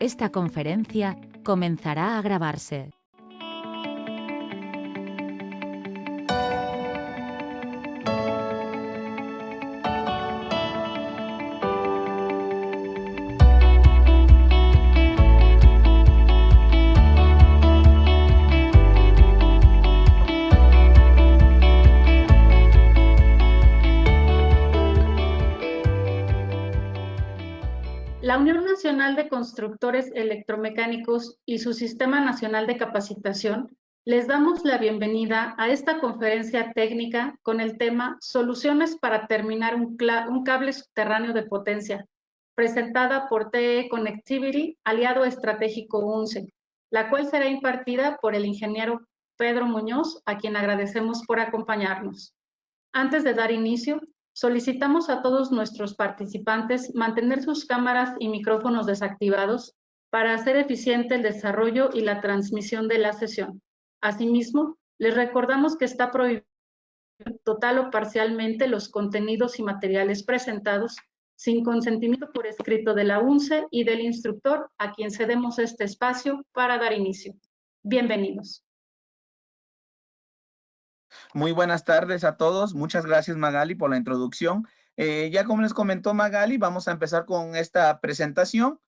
Esta conferencia comenzará a grabarse. La Unión Nacional de Constructores Electromecánicos y su Sistema Nacional de Capacitación les damos la bienvenida a esta conferencia técnica con el tema Soluciones para terminar un cable subterráneo de potencia, presentada por TE Connectivity, aliado estratégico UNCE, la cual será impartida por el ingeniero Pedro Muñoz, a quien agradecemos por acompañarnos. Antes de dar inicio, solicitamos a todos nuestros participantes mantener sus cámaras y micrófonos desactivados para hacer eficiente el desarrollo y la transmisión de la sesión. Asimismo, les recordamos que está prohibido total o parcialmente los contenidos y materiales presentados sin consentimiento por escrito de la UNCE y del instructor a quien cedemos este espacio para dar inicio. Bienvenidos. Muy buenas tardes a todos. Muchas gracias, Magali, por la introducción. Ya como les comentó Magali, vamos a empezar con esta presentación.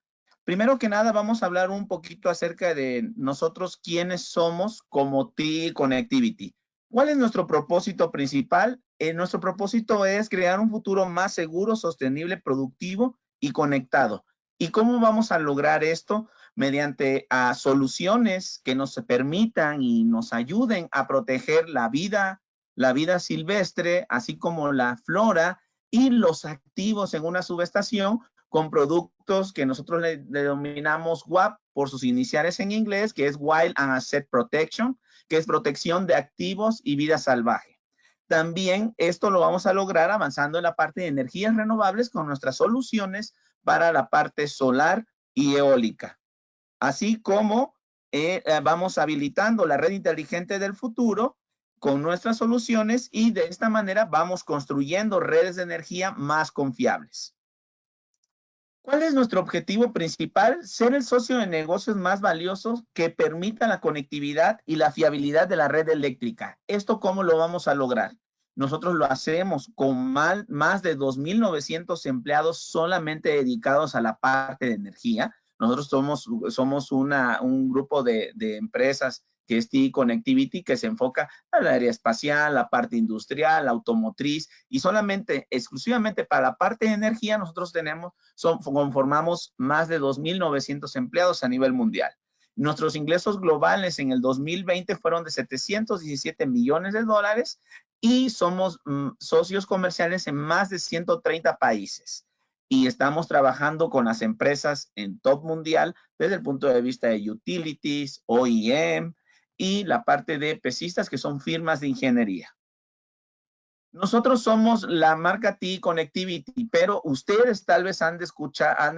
Primero que nada, vamos a hablar un poquito acerca de nosotros, quiénes somos como TE Connectivity. ¿Cuál es nuestro propósito principal? Nuestro propósito es crear un futuro más seguro, sostenible, productivo y conectado. ¿Y cómo vamos a lograr esto? Mediante soluciones que nos permitan y nos ayuden a proteger la vida silvestre, así como la flora y los activos en una subestación con productos que nosotros le denominamos WAP por sus iniciales en inglés, que es Wild and Asset Protection, que es protección de activos y vida salvaje. También esto lo vamos a lograr avanzando en la parte de energías renovables con nuestras soluciones para la parte solar y eólica. Así como vamos habilitando la red inteligente del futuro con nuestras soluciones y de esta manera vamos construyendo redes de energía más confiables. ¿Cuál es nuestro objetivo principal? Ser el socio de negocios más valioso que permita la conectividad y la fiabilidad de la red eléctrica. ¿Esto cómo lo vamos a lograr? Nosotros lo hacemos con más de 2,900 empleados solamente dedicados a la parte de energía. Nosotros somos un grupo de empresas que es TE Connectivity, que se enfoca al área espacial, la parte industrial, la automotriz, y exclusivamente para la parte de energía, nosotros conformamos más de 2,900 empleados a nivel mundial. Nuestros ingresos globales en el 2020 fueron de $717 millones y somos socios comerciales en más de 130 países. Y estamos trabajando con las empresas en top mundial desde el punto de vista de utilities, OEM y la parte de pesistas, que son firmas de ingeniería. Nosotros somos la marca TE Connectivity, pero ustedes tal vez han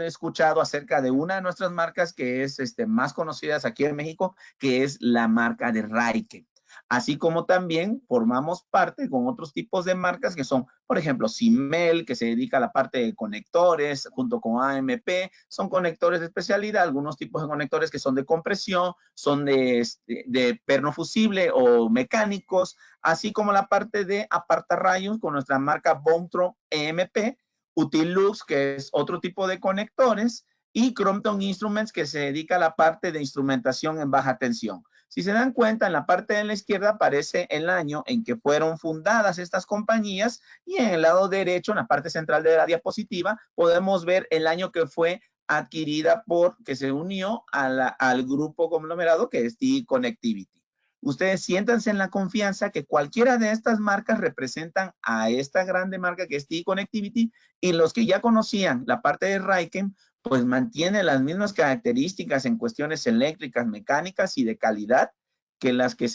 escuchado acerca de una de nuestras marcas que es más conocidas aquí en México, que es la marca de Raiken. Así como también formamos parte con otros tipos de marcas que son, por ejemplo, Simel, que se dedica a la parte de conectores, junto con AMP, son conectores de especialidad, algunos tipos de conectores que son de compresión, son de perno fusible o mecánicos, así como la parte de apartarrayos con nuestra marca Bomtron EMP, Utilux, que es otro tipo de conectores, y Crompton Instruments, que se dedica a la parte de instrumentación en baja tensión. Si se dan cuenta, en la parte de la izquierda aparece el año en que fueron fundadas estas compañías y en el lado derecho, en la parte central de la diapositiva, podemos ver el año que fue adquirida que se unió al grupo conglomerado que es TE Connectivity. Ustedes siéntanse en la confianza que cualquiera de estas marcas representan a esta grande marca que es TE Connectivity, y los que ya conocían la parte de Raiken, pues mantiene las mismas características en cuestiones eléctricas, mecánicas y de calidad que las que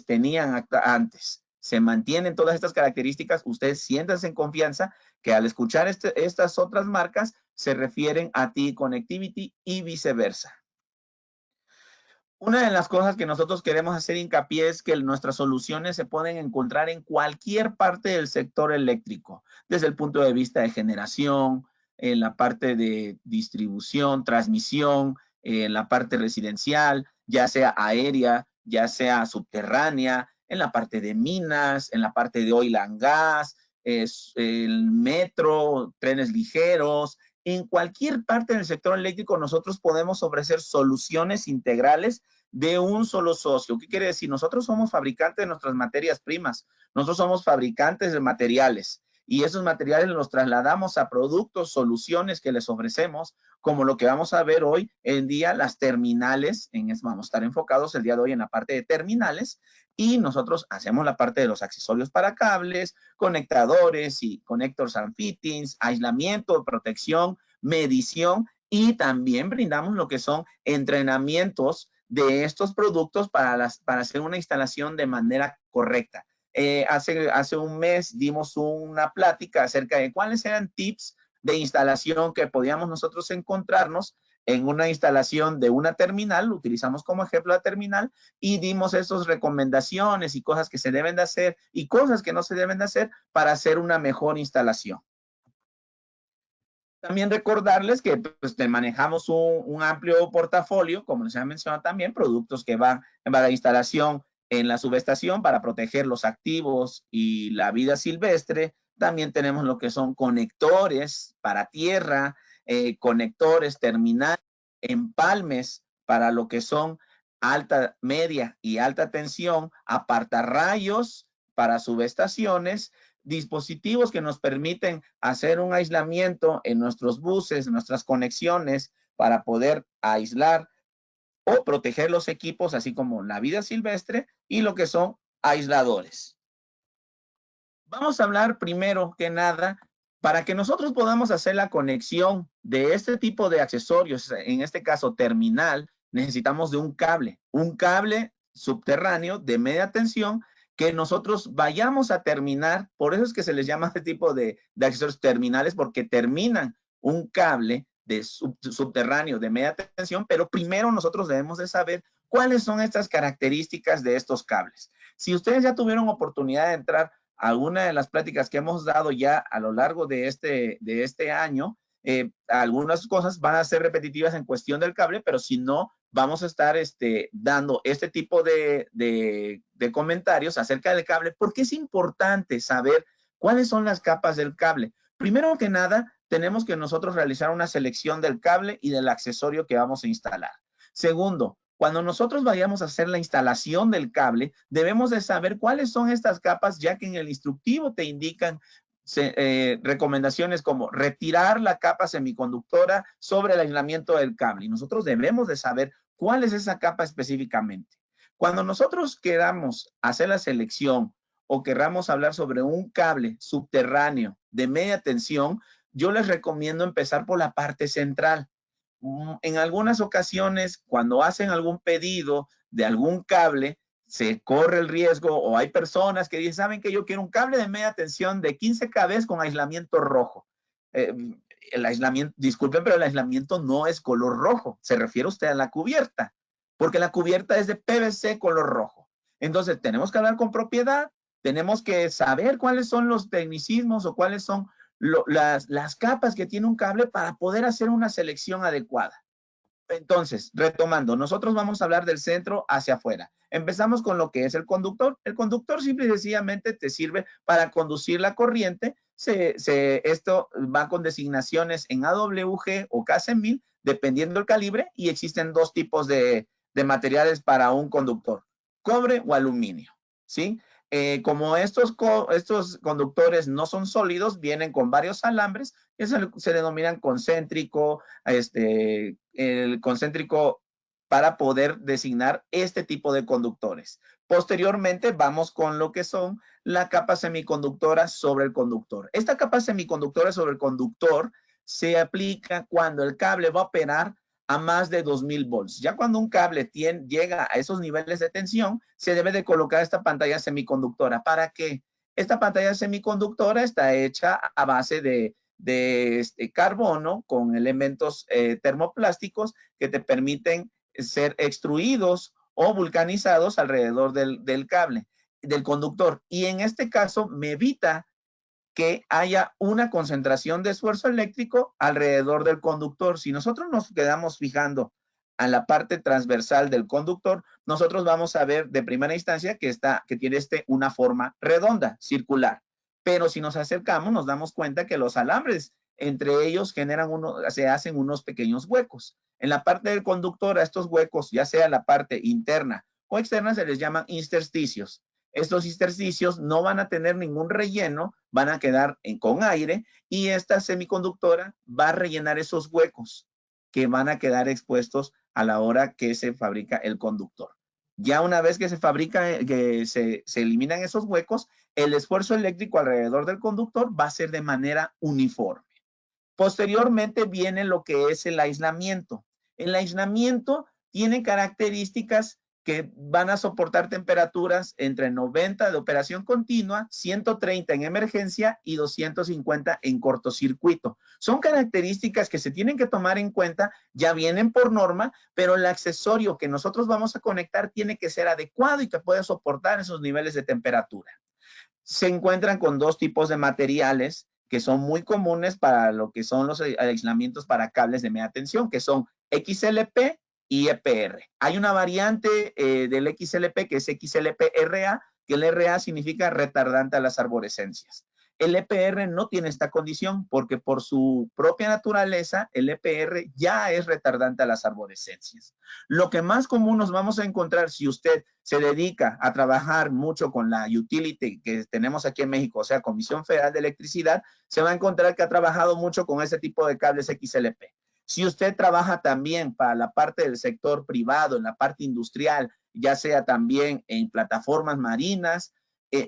tenían antes. Se mantienen todas estas características. Ustedes siéntanse en confianza que al escuchar estas otras marcas se refieren a TE Connectivity y viceversa. Una de las cosas que nosotros queremos hacer hincapié es que nuestras soluciones se pueden encontrar en cualquier parte del sector eléctrico, desde el punto de vista de generación, en la parte de distribución, transmisión, en la parte residencial, ya sea aérea, ya sea subterránea, en la parte de minas, en la parte de oil and gas, el metro, trenes ligeros. En cualquier parte del sector eléctrico nosotros podemos ofrecer soluciones integrales de un solo socio. ¿Qué quiere decir? Nosotros somos fabricantes de nuestras materias primas, nosotros somos fabricantes de materiales y esos materiales los trasladamos a productos, soluciones que les ofrecemos, como lo que vamos a ver hoy en día, las terminales. Vamos a estar enfocados el día de hoy en la parte de terminales y nosotros hacemos la parte de los accesorios para cables, conectadores y connectors and fittings, aislamiento, protección, medición y también brindamos lo que son entrenamientos de estos productos para hacer una instalación de manera correcta. Hace un mes dimos una plática acerca de cuáles eran tips de instalación que podíamos nosotros encontrarnos en una instalación de una terminal, lo utilizamos como ejemplo la terminal y dimos esas recomendaciones y cosas que se deben de hacer y cosas que no se deben de hacer para hacer una mejor instalación. También recordarles que pues, manejamos un amplio portafolio, como les he mencionado también, productos que van a la instalación en la subestación para proteger los activos y la vida silvestre. También tenemos lo que son conectores para tierra, conectores terminales, empalmes para lo que son alta, media y alta tensión, apartarrayos para subestaciones, dispositivos que nos permiten hacer un aislamiento en nuestros buses, nuestras conexiones para poder aislar o proteger los equipos, así como la vida silvestre y lo que son aisladores. Vamos a hablar primero que nada, para que nosotros podamos hacer la conexión de este tipo de accesorios, en este caso terminal, necesitamos de un cable subterráneo de media tensión que nosotros vayamos a terminar. Por eso es que se les llama este tipo de accesorios terminales, porque terminan un cable de subterráneo de media tensión, pero primero nosotros debemos de saber cuáles son estas características de estos cables. Si ustedes ya tuvieron oportunidad de entrar a alguna de las pláticas que hemos dado ya a lo largo de este año, algunas cosas van a ser repetitivas en cuestión del cable, pero si no, vamos a estar dando este tipo de comentarios acerca del cable, porque es importante saber cuáles son las capas del cable. Primero que nada, tenemos que nosotros realizar una selección del cable y del accesorio que vamos a instalar. Segundo, cuando nosotros vayamos a hacer la instalación del cable, debemos de saber cuáles son estas capas, ya que en el instructivo te indican recomendaciones como retirar la capa semiconductora sobre el aislamiento del cable. Y nosotros debemos de saber cuál es esa capa específicamente. Cuando nosotros queramos hacer la selección o queramos hablar sobre un cable subterráneo de media tensión, yo les recomiendo empezar por la parte central. En algunas ocasiones, cuando hacen algún pedido de algún cable, se corre el riesgo o hay personas que dicen, ¿saben que yo quiero un cable de media tensión de 15 kV con aislamiento rojo? El aislamiento, disculpen, pero el aislamiento no es color rojo. Se refiere usted a la cubierta, porque la cubierta es de PVC color rojo. Entonces, tenemos que hablar con propiedad, tenemos que saber cuáles son los tecnicismos o cuáles son las capas que tiene un cable para poder hacer una selección adecuada. Entonces, retomando, nosotros vamos a hablar del centro hacia afuera. Empezamos con lo que es el conductor. El conductor simple y sencillamente te sirve para conducir la corriente. Esto va con designaciones en AWG o KC1000, dependiendo del calibre, y existen dos tipos de materiales para un conductor, cobre o aluminio, ¿sí? Como estos conductores no son sólidos, vienen con varios alambres, que se denominan concéntrico, el concéntrico para poder designar este tipo de conductores. Posteriormente vamos con lo que son la capa semiconductora sobre el conductor. Esta capa semiconductora sobre el conductor se aplica cuando el cable va a operar a más de 2000 volts. Ya cuando un cable llega a esos niveles de tensión, se debe de colocar esta pantalla semiconductora. ¿Para qué? Esta pantalla semiconductora está hecha a base de carbono con elementos termoplásticos que te permiten ser extruidos o vulcanizados alrededor del cable, del conductor. Y en este caso me evita que haya una concentración de esfuerzo eléctrico alrededor del conductor. Si nosotros nos quedamos fijando a la parte transversal del conductor, nosotros vamos a ver de primera instancia que tiene una forma redonda, circular. Pero si nos acercamos, nos damos cuenta que los alambres entre ellos se hacen unos pequeños huecos. En la parte del conductor, a estos huecos, ya sea la parte interna o externa, se les llaman intersticios. Estos intersticios no van a tener ningún relleno, van a quedar con aire y esta semiconductora va a rellenar esos huecos que van a quedar expuestos a la hora que se fabrica el conductor. Ya una vez que se fabrica, que se eliminan esos huecos, el esfuerzo eléctrico alrededor del conductor va a ser de manera uniforme. Posteriormente viene lo que es el aislamiento. El aislamiento tiene características que van a soportar temperaturas entre 90 de operación continua, 130 en emergencia y 250 en cortocircuito. Son características que se tienen que tomar en cuenta, ya vienen por norma, pero el accesorio que nosotros vamos a conectar tiene que ser adecuado y que pueda soportar esos niveles de temperatura. Se encuentran con dos tipos de materiales que son muy comunes para lo que son los aislamientos para cables de media tensión, que son XLP y EPR. Hay una variante del XLP que es XLP-RA, que el RA significa retardante a las arborescencias. El EPR no tiene esta condición porque por su propia naturaleza, el EPR ya es retardante a las arborescencias. Lo que más común nos vamos a encontrar si usted se dedica a trabajar mucho con la utility que tenemos aquí en México, o sea, Comisión Federal de Electricidad, se va a encontrar que ha trabajado mucho con ese tipo de cables XLP. Si usted trabaja también para la parte del sector privado, en la parte industrial, ya sea también en plataformas marinas,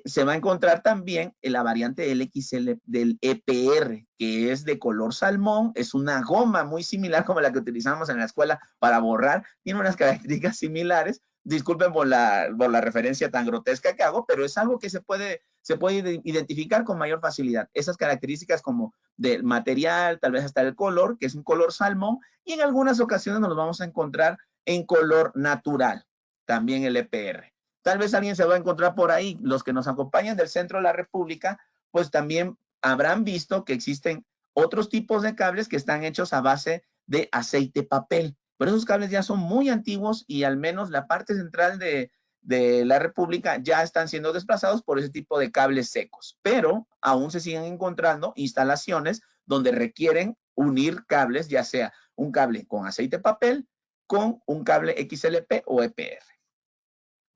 se va a encontrar también en la variante del del EPR, que es de color salmón, es una goma muy similar como la que utilizamos en la escuela para borrar, tiene unas características similares. Disculpen por la referencia tan grotesca que hago, pero es algo que se puede identificar con mayor facilidad. Esas características como del material, tal vez hasta el color, que es un color salmón, y en algunas ocasiones nos lo vamos a encontrar en color natural, también el EPR. Tal vez alguien se va a encontrar por ahí, los que nos acompañan del centro de la República, pues también habrán visto que existen otros tipos de cables que están hechos a base de aceite papel. Pero esos cables ya son muy antiguos y al menos la parte central de la República ya están siendo desplazados por ese tipo de cables secos. Pero aún se siguen encontrando instalaciones donde requieren unir cables, ya sea un cable con aceite papel con un cable XLP o EPR.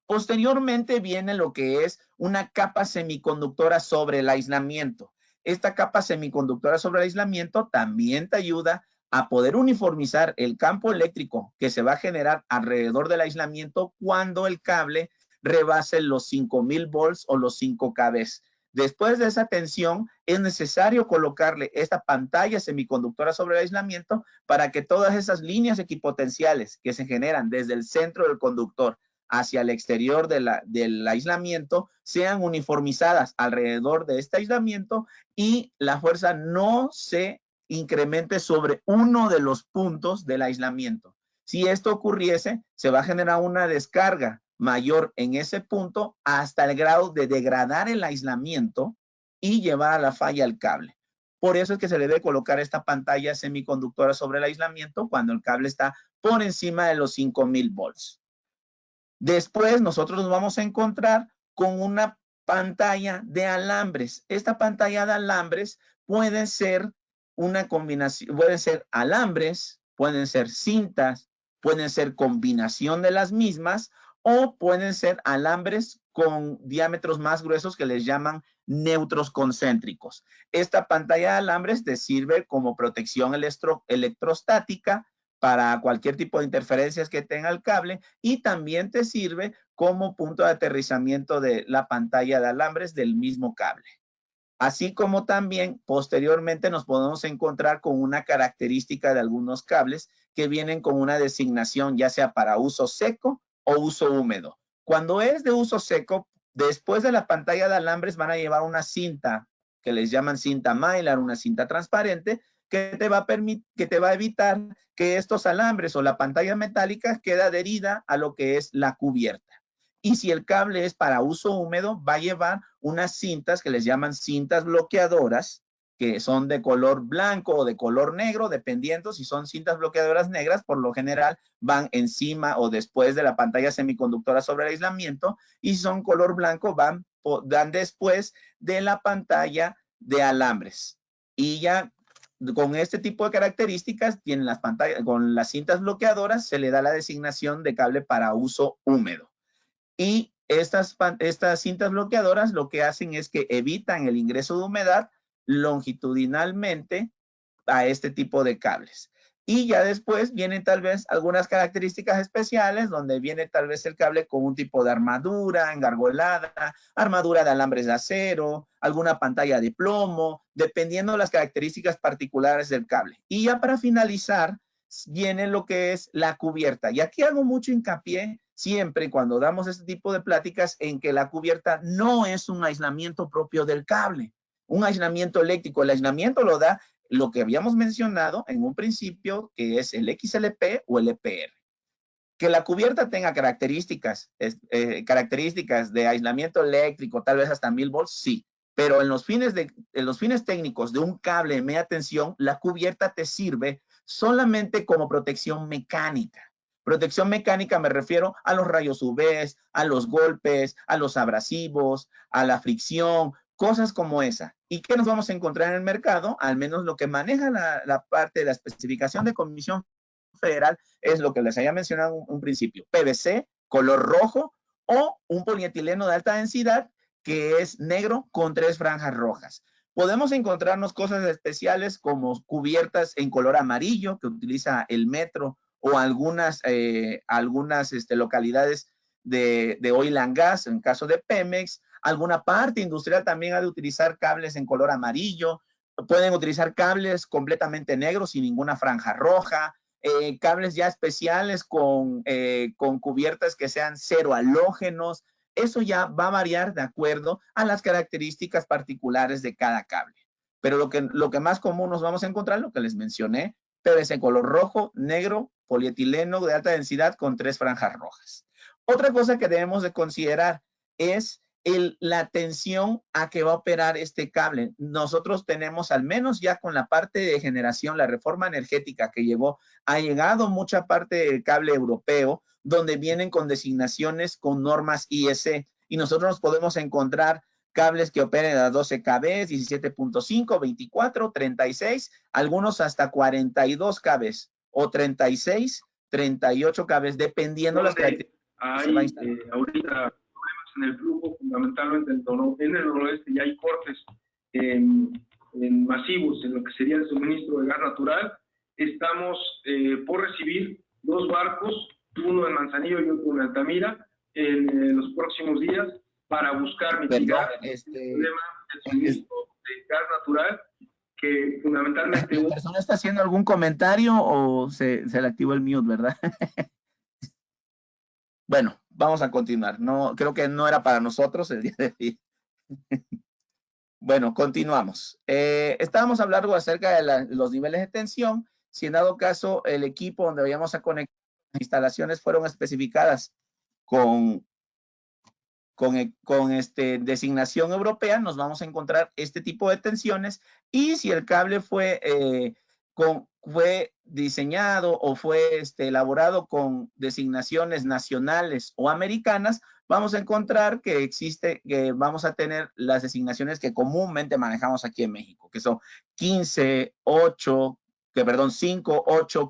Posteriormente viene lo que es una capa semiconductora sobre el aislamiento. Esta capa semiconductora sobre el aislamiento también te ayuda a poder uniformizar el campo eléctrico que se va a generar alrededor del aislamiento cuando el cable rebase los 5000 volts o los 5 kV. Después de esa tensión, es necesario colocarle esta pantalla semiconductora sobre el aislamiento para que todas esas líneas equipotenciales que se generan desde el centro del conductor hacia el exterior del aislamiento sean uniformizadas alrededor de este aislamiento y la fuerza no se incremente sobre uno de los puntos del aislamiento. Si esto ocurriese, se va a generar una descarga mayor en ese punto hasta el grado de degradar el aislamiento y llevar a la falla el cable. Por eso es que se le debe colocar esta pantalla semiconductora sobre el aislamiento cuando el cable está por encima de los 5000 volts. Después nosotros nos vamos a encontrar con una pantalla de alambres. Esta pantalla de alambres puede ser una combinación, pueden ser alambres, pueden ser cintas, pueden ser combinación de las mismas o pueden ser alambres con diámetros más gruesos que les llaman neutros concéntricos. Esta pantalla de alambres te sirve como protección electrostática para cualquier tipo de interferencias que tenga el cable y también te sirve como punto de aterrizamiento de la pantalla de alambres del mismo cable. Así como también posteriormente nos podemos encontrar con una característica de algunos cables que vienen con una designación ya sea para uso seco o uso húmedo. Cuando es de uso seco, después de la pantalla de alambres van a llevar una cinta que les llaman cinta mylar, una cinta transparente, que te va a evitar que estos alambres o la pantalla metálica quede adherida a lo que es la cubierta. Y si el cable es para uso húmedo, va a llevar unas cintas que les llaman cintas bloqueadoras, que son de color blanco o de color negro, dependiendo. Si son cintas bloqueadoras negras, por lo general van encima o después de la pantalla semiconductora sobre el aislamiento, y si son color blanco van después de la pantalla de alambres. Y ya con este tipo de características, tienen las pantallas, con las cintas bloqueadoras se le da la designación de cable para uso húmedo. Y estas cintas bloqueadoras lo que hacen es que evitan el ingreso de humedad longitudinalmente a este tipo de cables. Y ya después vienen tal vez algunas características especiales, donde viene tal vez el cable con un tipo de armadura engargolada, armadura de alambres de acero, alguna pantalla de plomo, dependiendo de las características particulares del cable. Y ya para finalizar, viene lo que es la cubierta. Y aquí hago mucho hincapié siempre cuando damos este tipo de pláticas en que la cubierta no es un aislamiento propio del cable, un aislamiento eléctrico. El aislamiento lo da lo que habíamos mencionado en un principio, que es el XLP o el EPR. Que la cubierta tenga características de aislamiento eléctrico, tal vez hasta 1000 volts, sí. Pero en los fines técnicos de un cable de media tensión, la cubierta te sirve solamente como protección mecánica. Protección mecánica me refiero a los rayos UV, a los golpes, a los abrasivos, a la fricción, cosas como esa. ¿Y qué nos vamos a encontrar en el mercado? Al menos lo que maneja la parte de la especificación de Comisión Federal es lo que les había mencionado en un principio: PVC, color rojo, o un polietileno de alta densidad que es negro con 3 franjas rojas. Podemos encontrarnos cosas especiales como cubiertas en color amarillo que utiliza el metro o algunas localidades de oil and gas, en caso de Pemex. Alguna parte industrial también ha de utilizar cables en color amarillo. Pueden utilizar cables completamente negros sin ninguna franja roja. Cables ya especiales con cubiertas que sean cero halógenos. Eso ya va a variar de acuerdo a las características particulares de cada cable. Pero lo que más común nos vamos a encontrar, lo que les mencioné: PVC color rojo, negro, polietileno de alta densidad con 3 franjas rojas. Otra cosa que debemos de considerar es la tensión a que va a operar este cable. Nosotros tenemos, al menos ya con la parte de generación, la reforma energética que ha llegado mucha parte del cable europeo, donde vienen con designaciones con normas IEC, y nosotros nos podemos encontrar cables que operen a 12 kV, 17.5, 24, 36, algunos hasta 42 kV o 36, 38 kV, dependiendo las características. Hay ahorita problemas en el flujo, fundamentalmente en el noroeste, y hay cortes masivos en lo que sería el suministro de gas natural. Estamos por recibir 2 barcos, uno en Manzanillo y otro en Altamira, en los próximos días, para buscar mitigar el problema del suministro de gas natural, que fundamentalmente... ¿La persona está haciendo algún comentario o se le activó el mute, verdad? Bueno, vamos a continuar. No, creo que no era para nosotros el día de hoy. Bueno, continuamos. Estábamos hablando acerca de los niveles de tensión. Si en dado caso el equipo donde vayamos a conectar las instalaciones fueron especificadas con designación europea, nos vamos a encontrar este tipo de tensiones. Y si el cable fue diseñado o fue elaborado con designaciones nacionales o americanas, vamos a encontrar que vamos a tener las designaciones que comúnmente manejamos aquí en México, que son 5, 8,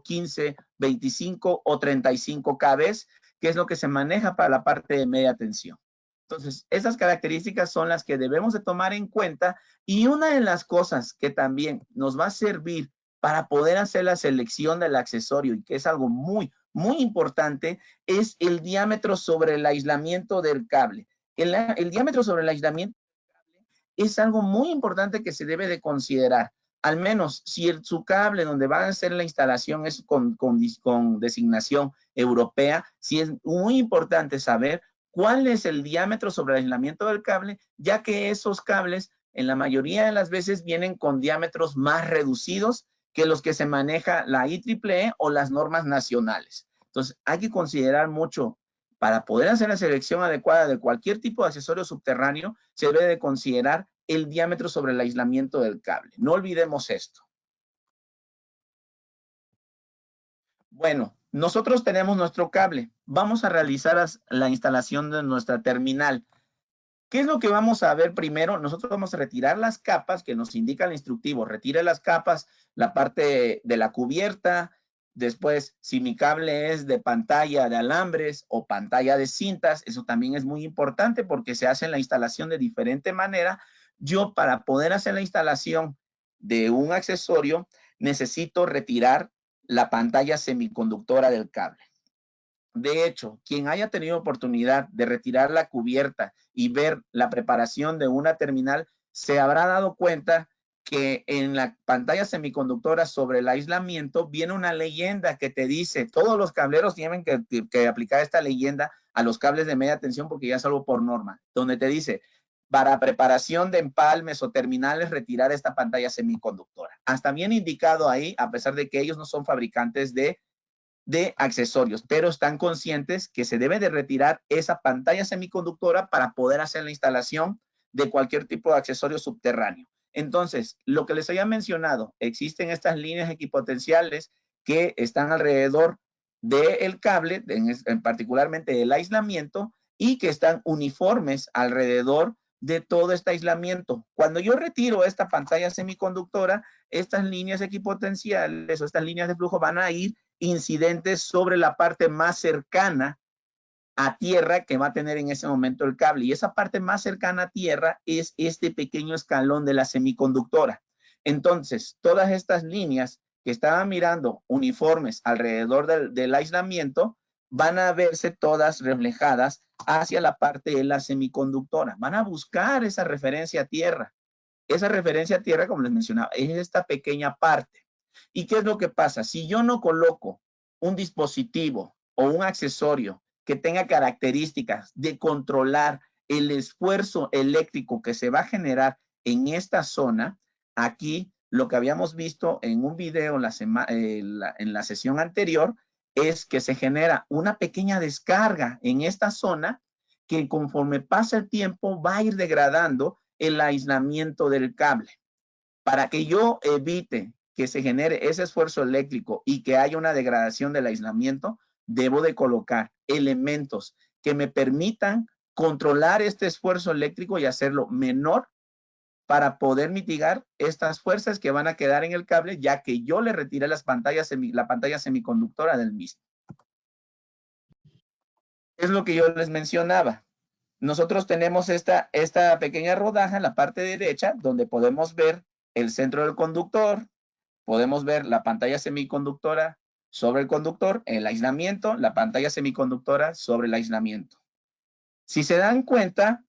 15, 25 o 35 kV, que es lo que se maneja para la parte de media tensión. Entonces, esas características son las que debemos de tomar en cuenta, y una de las cosas que también nos va a servir para poder hacer la selección del accesorio, y que es algo muy, muy importante, es el diámetro sobre el aislamiento del cable. El diámetro sobre el aislamiento del cable es algo muy importante que se debe de considerar. Al menos si su cable donde va a hacer la instalación es con designación europea, sí es muy importante saber cuál es el diámetro sobre el aislamiento del cable, ya que esos cables en la mayoría de las veces vienen con diámetros más reducidos que los que se maneja la IEEE o las normas nacionales. Entonces, hay que considerar mucho para poder hacer la selección adecuada de cualquier tipo de accesorio subterráneo, se debe de considerar el diámetro sobre el aislamiento del cable. No olvidemos esto. Bueno, nosotros tenemos nuestro cable. Vamos a realizar la instalación de nuestra terminal. ¿Qué es lo que vamos a ver primero? Nosotros vamos a retirar las capas que nos indica el instructivo. Retire las capas, la parte de la cubierta. Después, si mi cable es de pantalla de alambres o pantalla de cintas, eso también es muy importante porque se hace la instalación de diferente manera. Yo, para poder hacer la instalación de un accesorio, necesito retirar la pantalla semiconductora del cable. De hecho, quien haya tenido oportunidad de retirar la cubierta y ver la preparación de una terminal, se habrá dado cuenta que en la pantalla semiconductora sobre el aislamiento viene una leyenda que te dice, todos los cableros tienen que aplicar esta leyenda a los cables de media tensión porque ya es algo por norma, donde te dice, para preparación de empalmes o terminales, retirar esta pantalla semiconductora. Hasta bien indicado ahí, a pesar de que ellos no son fabricantes de accesorios, pero están conscientes que se debe de retirar esa pantalla semiconductora para poder hacer la instalación de cualquier tipo de accesorio subterráneo. Entonces, lo que les había mencionado, existen estas líneas equipotenciales que están alrededor del cable, en particularmente del aislamiento, y que están uniformes alrededor de todo este aislamiento. Cuando yo retiro esta pantalla semiconductora, estas líneas equipotenciales o estas líneas de flujo van a ir incidentes sobre la parte más cercana a tierra que va a tener en ese momento el cable. Y esa parte más cercana a tierra es este pequeño escalón de la semiconductora. Entonces, todas estas líneas que estaban mirando uniformes alrededor del aislamiento van a verse todas reflejadas hacia la parte de la semiconductora. Van a buscar esa referencia a tierra. Esa referencia a tierra, como les mencionaba, es esta pequeña parte. ¿Y qué es lo que pasa? Si yo no coloco un dispositivo o un accesorio que tenga características de controlar el esfuerzo eléctrico que se va a generar en esta zona, aquí lo que habíamos visto en un video en la sesión anterior es que se genera una pequeña descarga en esta zona que conforme pasa el tiempo va a ir degradando el aislamiento del cable. Para que yo evite que se genere ese esfuerzo eléctrico y que haya una degradación del aislamiento, debo de colocar elementos que me permitan controlar este esfuerzo eléctrico y hacerlo menor para poder mitigar estas fuerzas que van a quedar en el cable, ya que yo le retiré la pantalla semiconductora del mismo. Es lo que yo les mencionaba. Nosotros tenemos esta pequeña rodaja en la parte derecha, donde podemos ver el centro del conductor, podemos ver la pantalla semiconductora sobre el conductor, el aislamiento, la pantalla semiconductora sobre el aislamiento. Si se dan cuenta,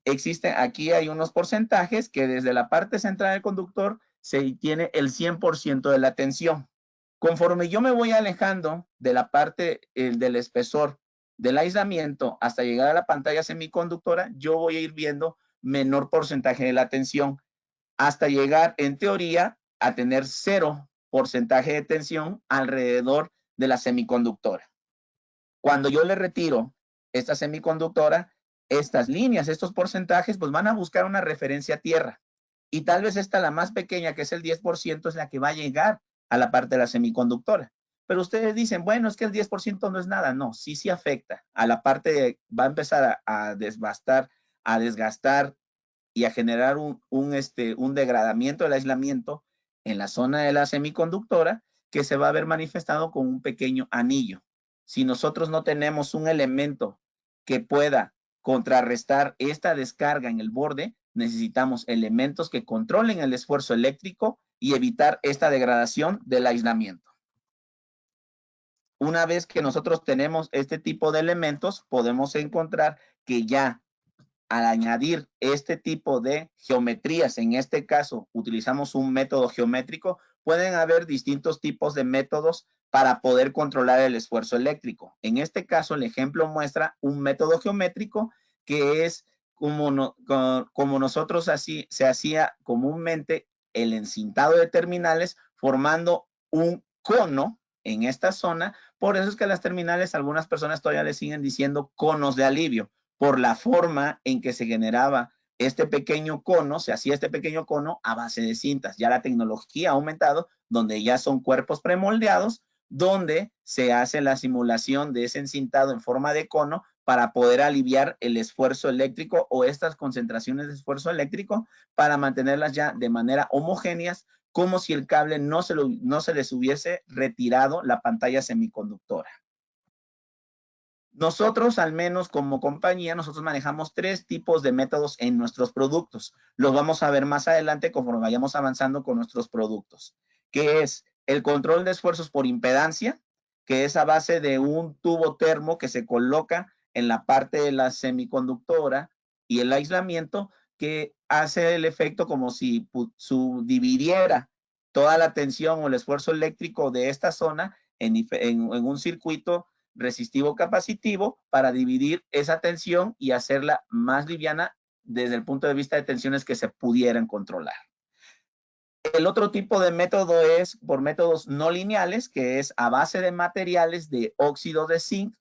aquí hay unos porcentajes que desde la parte central del conductor se tiene el 100% de la tensión. Conforme yo me voy alejando de la parte del espesor del aislamiento hasta llegar a la pantalla semiconductora, yo voy a ir viendo menor porcentaje de la tensión hasta llegar, en teoría, a tener 0% de tensión alrededor de la semiconductora. Cuando yo le retiro esta semiconductora, estas líneas, estos porcentajes, pues van a buscar una referencia a tierra. Y tal vez esta, la más pequeña, que es el 10%, es la que va a llegar a la parte de la semiconductora. Pero ustedes dicen, bueno, es que el 10% no es nada. No, sí afecta. A la parte, va a empezar a desgastar y a generar un degradamiento del aislamiento en la zona de la semiconductora que se va a ver manifestado con un pequeño anillo. Si nosotros no tenemos un elemento que pueda contrarrestar esta descarga en el borde, necesitamos elementos que controlen el esfuerzo eléctrico y evitar esta degradación del aislamiento. Una vez que nosotros tenemos este tipo de elementos, podemos encontrar que ya al añadir este tipo de geometrías, en este caso utilizamos un método geométrico, pueden haber distintos tipos de métodos para poder controlar el esfuerzo eléctrico. En este caso, el ejemplo muestra un método geométrico que es como nosotros se hacía comúnmente el encintado de terminales formando un cono en esta zona Por eso es que las terminales, algunas personas todavía le siguen diciendo conos de alivio, por la forma en que se generaba este pequeño cono, se hacía este pequeño cono a base de cintas. Ya la tecnología ha aumentado, donde ya son cuerpos premoldeados, donde se hace la simulación de ese encintado en forma de cono para poder aliviar el esfuerzo eléctrico o estas concentraciones de esfuerzo eléctrico para mantenerlas ya de manera homogéneas, como si el cable no se les hubiese retirado la pantalla semiconductora. Nosotros, al menos como compañía, nosotros manejamos 3 tipos de métodos en nuestros productos. Los vamos a ver más adelante conforme vayamos avanzando con nuestros productos, que es el control de esfuerzos por impedancia, que es a base de un tubo termo que se coloca en la parte de la semiconductora, y el aislamiento, que hace el efecto como si subdividiera toda la tensión o el esfuerzo eléctrico de esta zona en un circuito resistivo capacitivo para dividir esa tensión y hacerla más liviana desde el punto de vista de tensiones que se pudieran controlar. El otro tipo de método es por métodos no lineales, que es a base de materiales de óxido de zinc,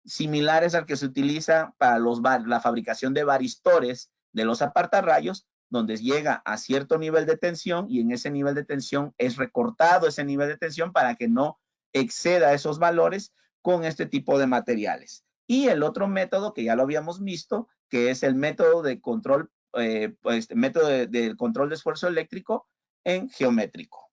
similares al que se utiliza para la fabricación de varistores de los apartarrayos, donde llega a cierto nivel de tensión y en ese nivel de tensión es recortado ese nivel de tensión para que no exceda esos valores con este tipo de materiales. Y el otro método que ya lo habíamos visto, que es el método de control, método de control de esfuerzo eléctrico en geométrico.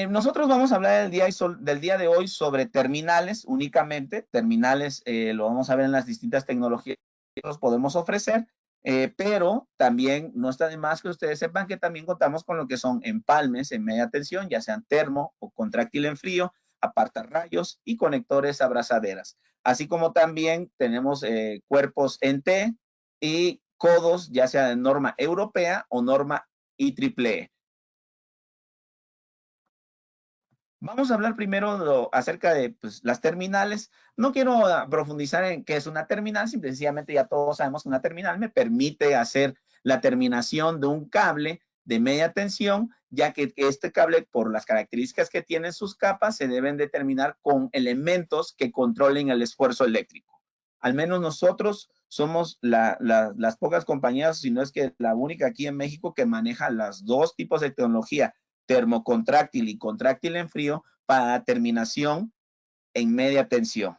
Nosotros vamos a hablar del día de hoy sobre terminales únicamente. Terminales lo vamos a ver en las distintas tecnologías que nos podemos ofrecer, pero también no está de más que ustedes sepan que también contamos con lo que son empalmes en media tensión, ya sean termo o contráctil en frío, apartarrayos y conectores abrazaderas. Así como también tenemos cuerpos en T y codos, ya sea de norma europea o norma IEEE. Vamos a hablar primero acerca de las terminales. No quiero profundizar en qué es una terminal, simplemente ya todos sabemos que una terminal me permite hacer la terminación de un cable de media tensión, ya que este cable, por las características que tiene sus capas, se deben determinar con elementos que controlen el esfuerzo eléctrico. Al menos nosotros somos las pocas compañías, si no es que la única aquí en México, que maneja los dos tipos de tecnología, termocontráctil y contráctil en frío, para terminación en media tensión.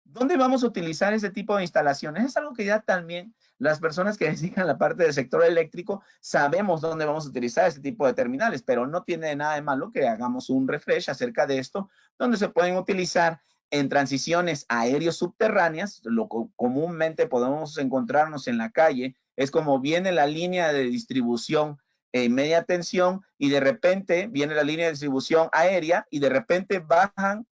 ¿Dónde vamos a utilizar ese tipo de instalaciones? Es algo que ya también las personas que dedican la parte del sector eléctrico sabemos dónde vamos a utilizar este tipo de terminales, pero no tiene nada de malo que hagamos un refresh acerca de esto, donde se pueden utilizar en transiciones aéreo-subterráneas. Lo que comúnmente podemos encontrarnos en la calle es como viene la línea de distribución en media tensión y de repente viene la línea de distribución aérea y de repente bajan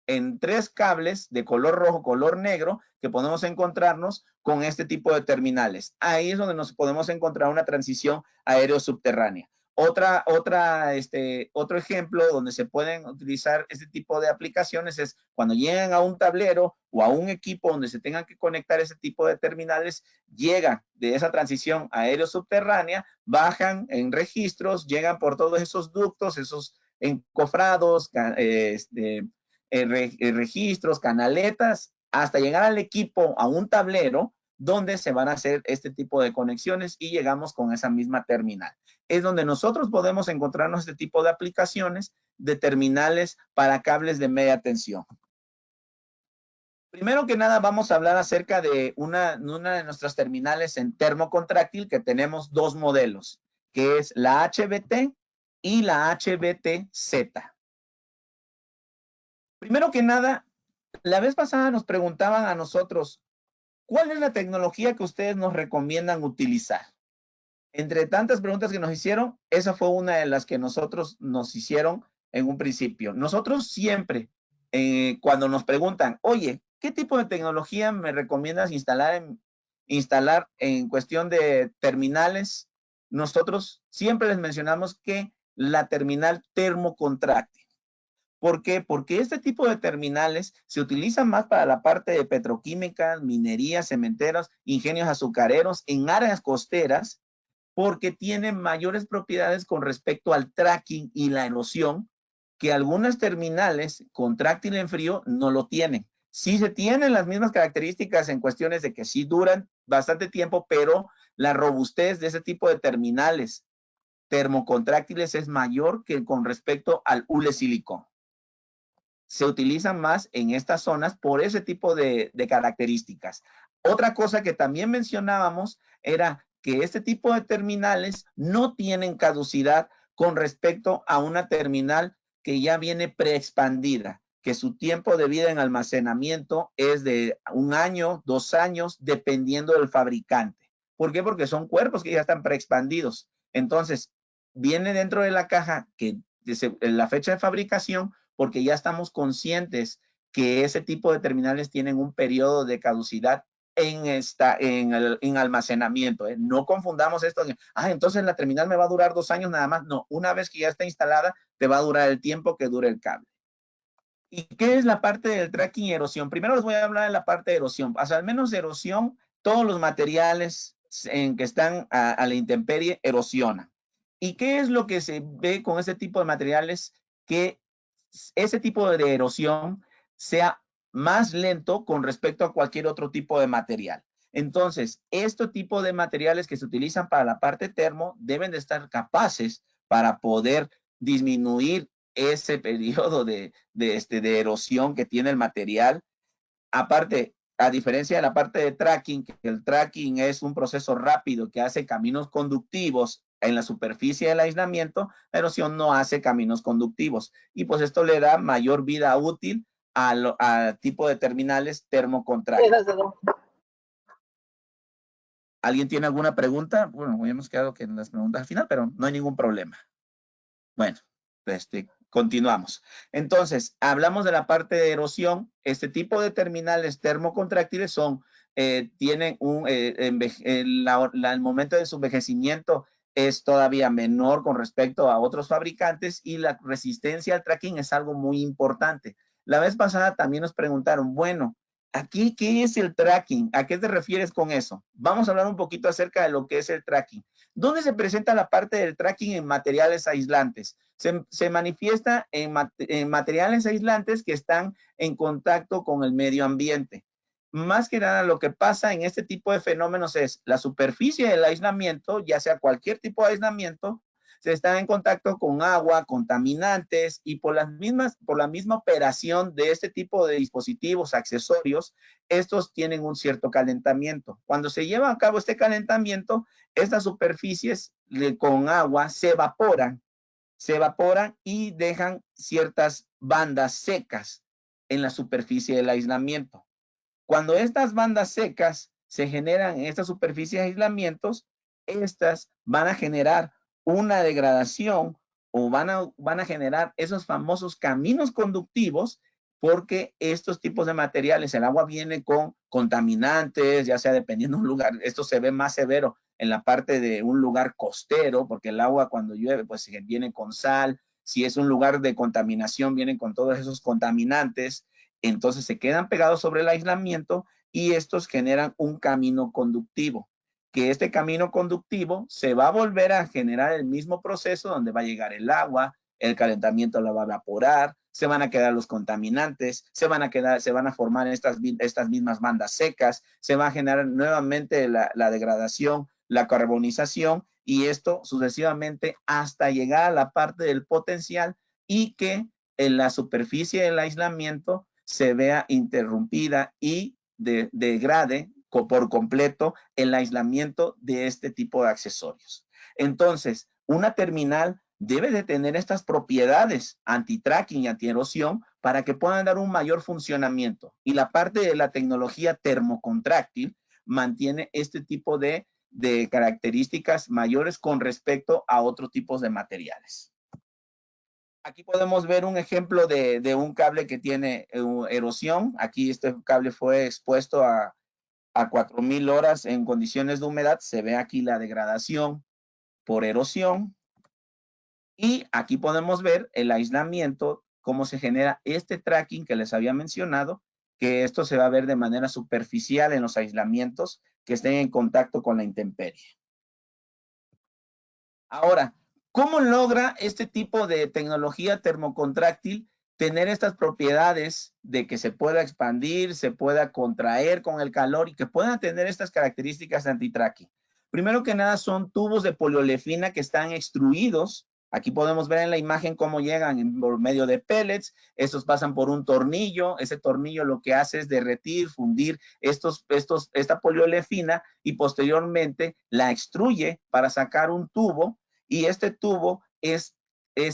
en 3 cables de color rojo, color negro, que podemos encontrarnos con este tipo de terminales. Ahí es donde nos podemos encontrar una transición aéreo-subterránea. Otro ejemplo donde se pueden utilizar este tipo de aplicaciones es cuando llegan a un tablero o a un equipo donde se tengan que conectar ese tipo de terminales, llegan de esa transición aéreo-subterránea, bajan en registros, llegan por todos esos ductos, esos encofrados, registros, canaletas, hasta llegar al equipo, a un tablero, donde se van a hacer este tipo de conexiones y llegamos con esa misma terminal. Es donde nosotros podemos encontrarnos este tipo de aplicaciones de terminales para cables de media tensión. Primero que nada, vamos a hablar acerca de una de nuestras terminales en termocontráctil, que tenemos 2 modelos, que es la HBT y la HBT-Z. Primero que nada, la vez pasada nos preguntaban a nosotros, ¿cuál es la tecnología que ustedes nos recomiendan utilizar? Entre tantas preguntas que nos hicieron, esa fue una de las que nosotros nos hicieron en un principio. Nosotros siempre, cuando nos preguntan, oye, ¿qué tipo de tecnología me recomiendas instalar en cuestión de terminales? Nosotros siempre les mencionamos que la terminal termocontráctil. ¿Por qué? Porque este tipo de terminales se utilizan más para la parte de petroquímica, minería, cementeros, ingenios azucareros en áreas costeras, porque tiene mayores propiedades con respecto al tracking y la erosión que algunas terminales contráctil en frío no lo tienen. Sí se tienen las mismas características en cuestiones de que sí duran bastante tiempo, pero la robustez de ese tipo de terminales termocontráctiles es mayor que con respecto al hule silicón. Se utilizan más en estas zonas por ese tipo de características. Otra cosa que también mencionábamos era que este tipo de terminales no tienen caducidad con respecto a una terminal que ya viene preexpandida, que su tiempo de vida en almacenamiento es de 1 año, 2 años, dependiendo del fabricante. ¿Por qué? Porque son cuerpos que ya están preexpandidos. Entonces, viene dentro de la caja que la fecha de fabricación, porque ya estamos conscientes que ese tipo de terminales tienen un periodo de caducidad en almacenamiento. No confundamos esto. Entonces la terminal me va a durar 2 años nada más. No, una vez que ya está instalada, te va a durar el tiempo que dure el cable. ¿Y qué es la parte del tracking y erosión? Primero les voy a hablar de la parte de erosión. O sea, al menos de erosión, todos los materiales en que están a la intemperie erosionan. ¿Y qué es lo que se ve con este tipo de materiales? Que ese tipo de erosión sea más lento con respecto a cualquier otro tipo de material. Entonces, este tipo de materiales que se utilizan para la parte termo deben de estar capaces para poder disminuir ese periodo de erosión que tiene el material. Aparte, a diferencia de la parte de tracking, que el tracking es un proceso rápido que hace caminos conductivos en la superficie del aislamiento, la erosión no hace caminos conductivos. Y pues esto le da mayor vida útil al tipo de terminales termocontráctiles. ¿Alguien tiene alguna pregunta? Bueno, habíamos quedado que en las preguntas al final, pero no hay ningún problema. Bueno, continuamos. Entonces, hablamos de la parte de erosión. Este tipo de terminales termocontráctiles tienen el momento de su envejecimiento es todavía menor con respecto a otros fabricantes y la resistencia al tracking es algo muy importante. La vez pasada también nos preguntaron, bueno, aquí, ¿qué es el tracking? ¿A qué te refieres con eso? Vamos a hablar un poquito acerca de lo que es el tracking. ¿Dónde se presenta la parte del tracking en materiales aislantes? Se manifiesta en materiales aislantes que están en contacto con el medio ambiente. Más que nada, lo que pasa en este tipo de fenómenos es la superficie del aislamiento, ya sea cualquier tipo de aislamiento, se está en contacto con agua, contaminantes y por la misma operación de este tipo de dispositivos, accesorios, estos tienen un cierto calentamiento. Cuando se lleva a cabo este calentamiento, estas superficies con agua se evaporan y dejan ciertas bandas secas en la superficie del aislamiento. Cuando estas bandas secas se generan en esta superficie de aislamientos, estas van a generar una degradación o van a generar esos famosos caminos conductivos porque estos tipos de materiales, el agua viene con contaminantes, ya sea dependiendo de un lugar, esto se ve más severo en la parte de un lugar costero, porque el agua cuando llueve pues viene con sal, si es un lugar de contaminación vienen con todos esos contaminantes, entonces se quedan pegados sobre el aislamiento y estos generan un camino conductivo, que este camino conductivo se va a volver a generar el mismo proceso donde va a llegar el agua, el calentamiento la va a evaporar, se van a quedar los contaminantes, se van a formar estas mismas bandas secas, se va a generar nuevamente la degradación, la carbonización y esto sucesivamente hasta llegar a la parte del potencial y que en la superficie del aislamiento se vea interrumpida y degrade por completo el aislamiento de este tipo de accesorios. Entonces, una terminal debe de tener estas propiedades anti-tracking y anti-erosión para que puedan dar un mayor funcionamiento. Y la parte de la tecnología termocontráctil mantiene este tipo de características mayores con respecto a otros tipos de materiales. Aquí podemos ver un ejemplo de un cable que tiene erosión. Aquí este cable fue expuesto a 4,000 horas en condiciones de humedad. Se ve aquí la degradación por erosión. Y aquí podemos ver el aislamiento, cómo se genera este tracking que les había mencionado, que esto se va a ver de manera superficial en los aislamientos que estén en contacto con la intemperie. Ahora, ¿cómo logra este tipo de tecnología termocontráctil tener estas propiedades de que se pueda expandir, se pueda contraer con el calor y que puedan tener estas características anti-tracking? Primero que nada, son tubos de poliolefina que están extruidos. Aquí podemos ver en la imagen cómo llegan por medio de pellets. Estos pasan por un tornillo. Ese tornillo lo que hace es derretir, fundir esta poliolefina y posteriormente la extruye para sacar un tubo, y este tubo es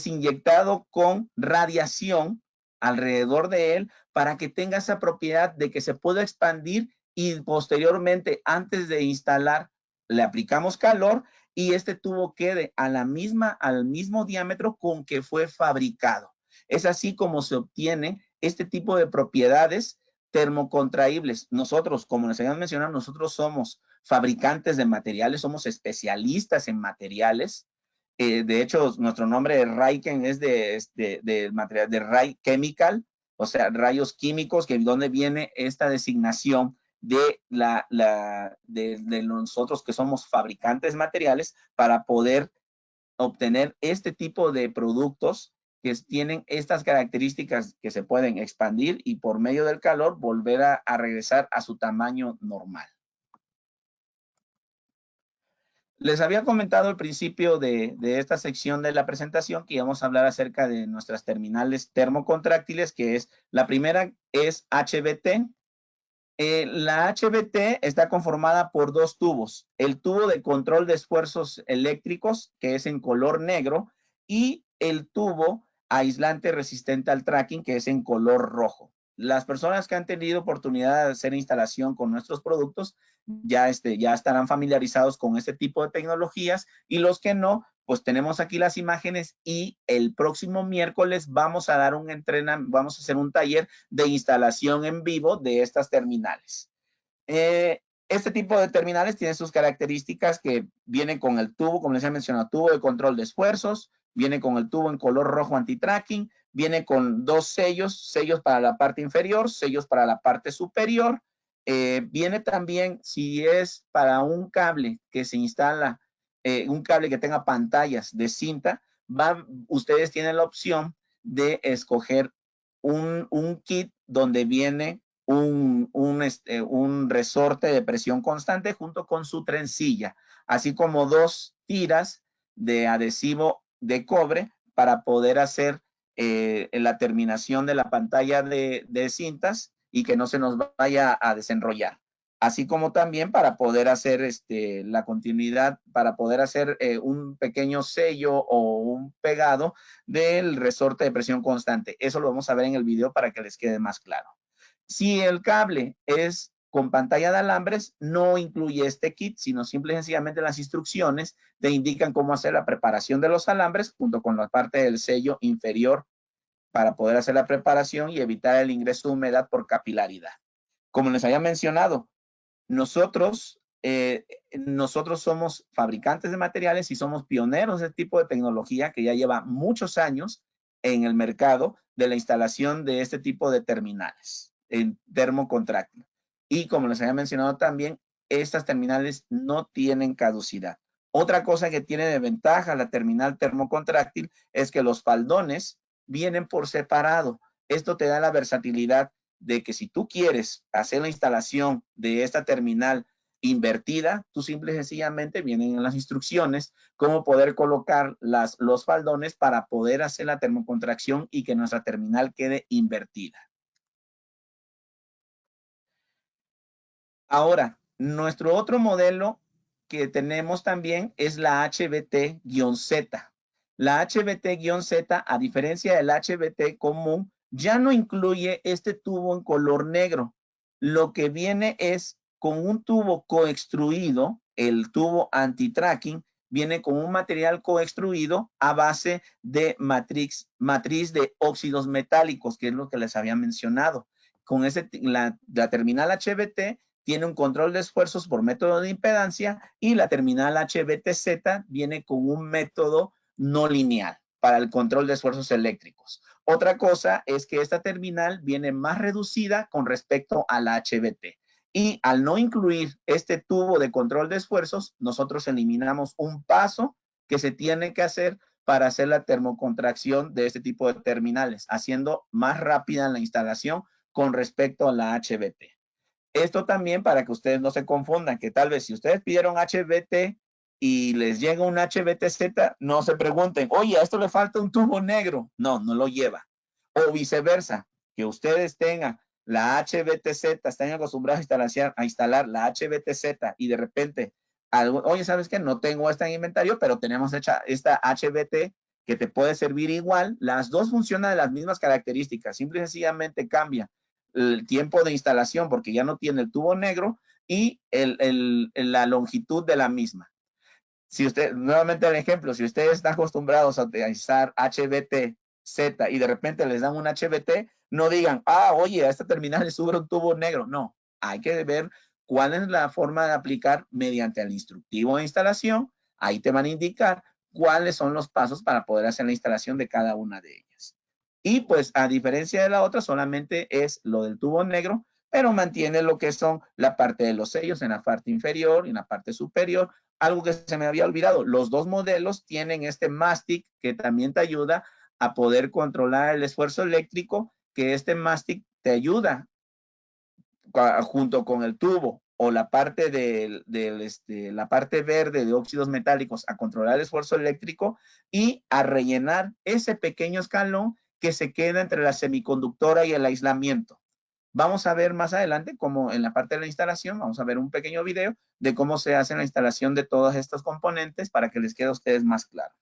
inyectado con radiación alrededor de él para que tenga esa propiedad de que se pueda expandir, y posteriormente, antes de instalar, le aplicamos calor y este tubo quede al mismo diámetro con que fue fabricado. Es así como se obtiene este tipo de propiedades termocontraíbles. Nosotros, como les había mencionado, nosotros somos fabricantes de materiales, somos especialistas en materiales. De hecho, nuestro nombre de Raiken es de material de Ray Chemical, o sea, rayos químicos, que donde viene esta designación de nosotros que somos fabricantes materiales para poder obtener este tipo de productos que tienen estas características que se pueden expandir y por medio del calor volver a regresar a su tamaño normal. Les había comentado al principio de esta sección de la presentación que íbamos a hablar acerca de nuestras terminales termocontráctiles, que es, la primera es HBT. La HBT está conformada por dos tubos: el tubo de control de esfuerzos eléctricos, que es en color negro, y el tubo aislante resistente al tracking, que es en color rojo. Las personas que han tenido oportunidad de hacer instalación con nuestros productos ya estarán familiarizados con este tipo de tecnologías, y los que no, pues tenemos aquí las imágenes, y el próximo miércoles vamos a dar vamos a hacer un taller de instalación en vivo de estas terminales. Este tipo de terminales tiene sus características, que vienen con el tubo, como les he mencionado, tubo de control de esfuerzos, viene con el tubo en color rojo anti-tracking, viene con dos sellos para la parte inferior, sellos para la parte superior. Viene también, si es para un cable que se instala, un cable que tenga pantallas de cinta, ustedes tienen la opción de escoger un kit donde viene un resorte de presión constante junto con su trencilla, así como dos tiras de adhesivo de cobre para poder hacer la terminación de la pantalla de cintas y que no se nos vaya a desenrollar. Así como también para poder hacer la continuidad, para poder hacer un pequeño sello o un pegado del resorte de presión constante. Eso lo vamos a ver en el video para que les quede más claro. Si el cable es con pantalla de alambres, no incluye este kit, sino simple y sencillamente las instrucciones te indican cómo hacer la preparación de los alambres junto con la parte del sello inferior para poder hacer la preparación y evitar el ingreso de humedad por capilaridad. Como les había mencionado, nosotros somos fabricantes de materiales y somos pioneros de este tipo de tecnología que ya lleva muchos años en el mercado de la instalación de este tipo de terminales en termocontráctil. Y como les había mencionado también, estas terminales no tienen caducidad. Otra cosa que tiene de ventaja la terminal termocontráctil es que los faldones vienen por separado. Esto te da la versatilidad de que si tú quieres hacer la instalación de esta terminal invertida, tú simple y sencillamente vienen en las instrucciones cómo poder colocar los faldones para poder hacer la termocontracción y que nuestra terminal quede invertida. Ahora, nuestro otro modelo que tenemos también es la HBT-Z. La HBT-Z, a diferencia del HBT común, ya no incluye este tubo en color negro. Lo que viene es con un tubo coextruido, el tubo anti-tracking, viene con un material coextruido a base de matriz de óxidos metálicos, que es lo que les había mencionado. Con la terminal HBT tiene un control de esfuerzos por método de impedancia, y la terminal HBT-Z viene con un método no lineal para el control de esfuerzos eléctricos. Otra cosa es que esta terminal viene más reducida con respecto a la HBT. Y al no incluir este tubo de control de esfuerzos, nosotros eliminamos un paso que se tiene que hacer para hacer la termocontracción de este tipo de terminales, haciendo más rápida la instalación con respecto a la HBT. Esto también para que ustedes no se confundan, que tal vez si ustedes pidieron HBT y les llega un HBTZ, no se pregunten, oye, a esto le falta un tubo negro. No, no lo lleva. O viceversa, que ustedes tengan la HBTZ, están acostumbrados a instalar la HBTZ y de repente, oye, ¿sabes qué? No tengo esta en inventario, pero tenemos esta HBT que te puede servir igual. Las dos funcionan de las mismas características, simple y sencillamente cambia el tiempo de instalación porque ya no tiene el tubo negro y la longitud de la misma. Si usted, nuevamente el ejemplo, si ustedes están acostumbrados a utilizar HBT-Z y de repente les dan un HBT, no digan, oye, a esta terminal le sube un tubo negro. No, hay que ver cuál es la forma de aplicar mediante el instructivo de instalación. Ahí te van a indicar cuáles son los pasos para poder hacer la instalación de cada una de ellas. Y pues a diferencia de la otra, solamente es lo del tubo negro, pero mantiene lo que son la parte de los sellos en la parte inferior y en la parte superior. Algo que se me había olvidado, los dos modelos tienen este mastic que también te ayuda a poder controlar el esfuerzo eléctrico, que este mastic te ayuda junto con el tubo o la parte la parte verde de óxidos metálicos a controlar el esfuerzo eléctrico y a rellenar ese pequeño escalón que se queda entre la semiconductora y el aislamiento. Vamos a ver más adelante cómo en la parte de la instalación, vamos a ver un pequeño video de cómo se hace la instalación de todos estos componentes para que les quede a ustedes más claro.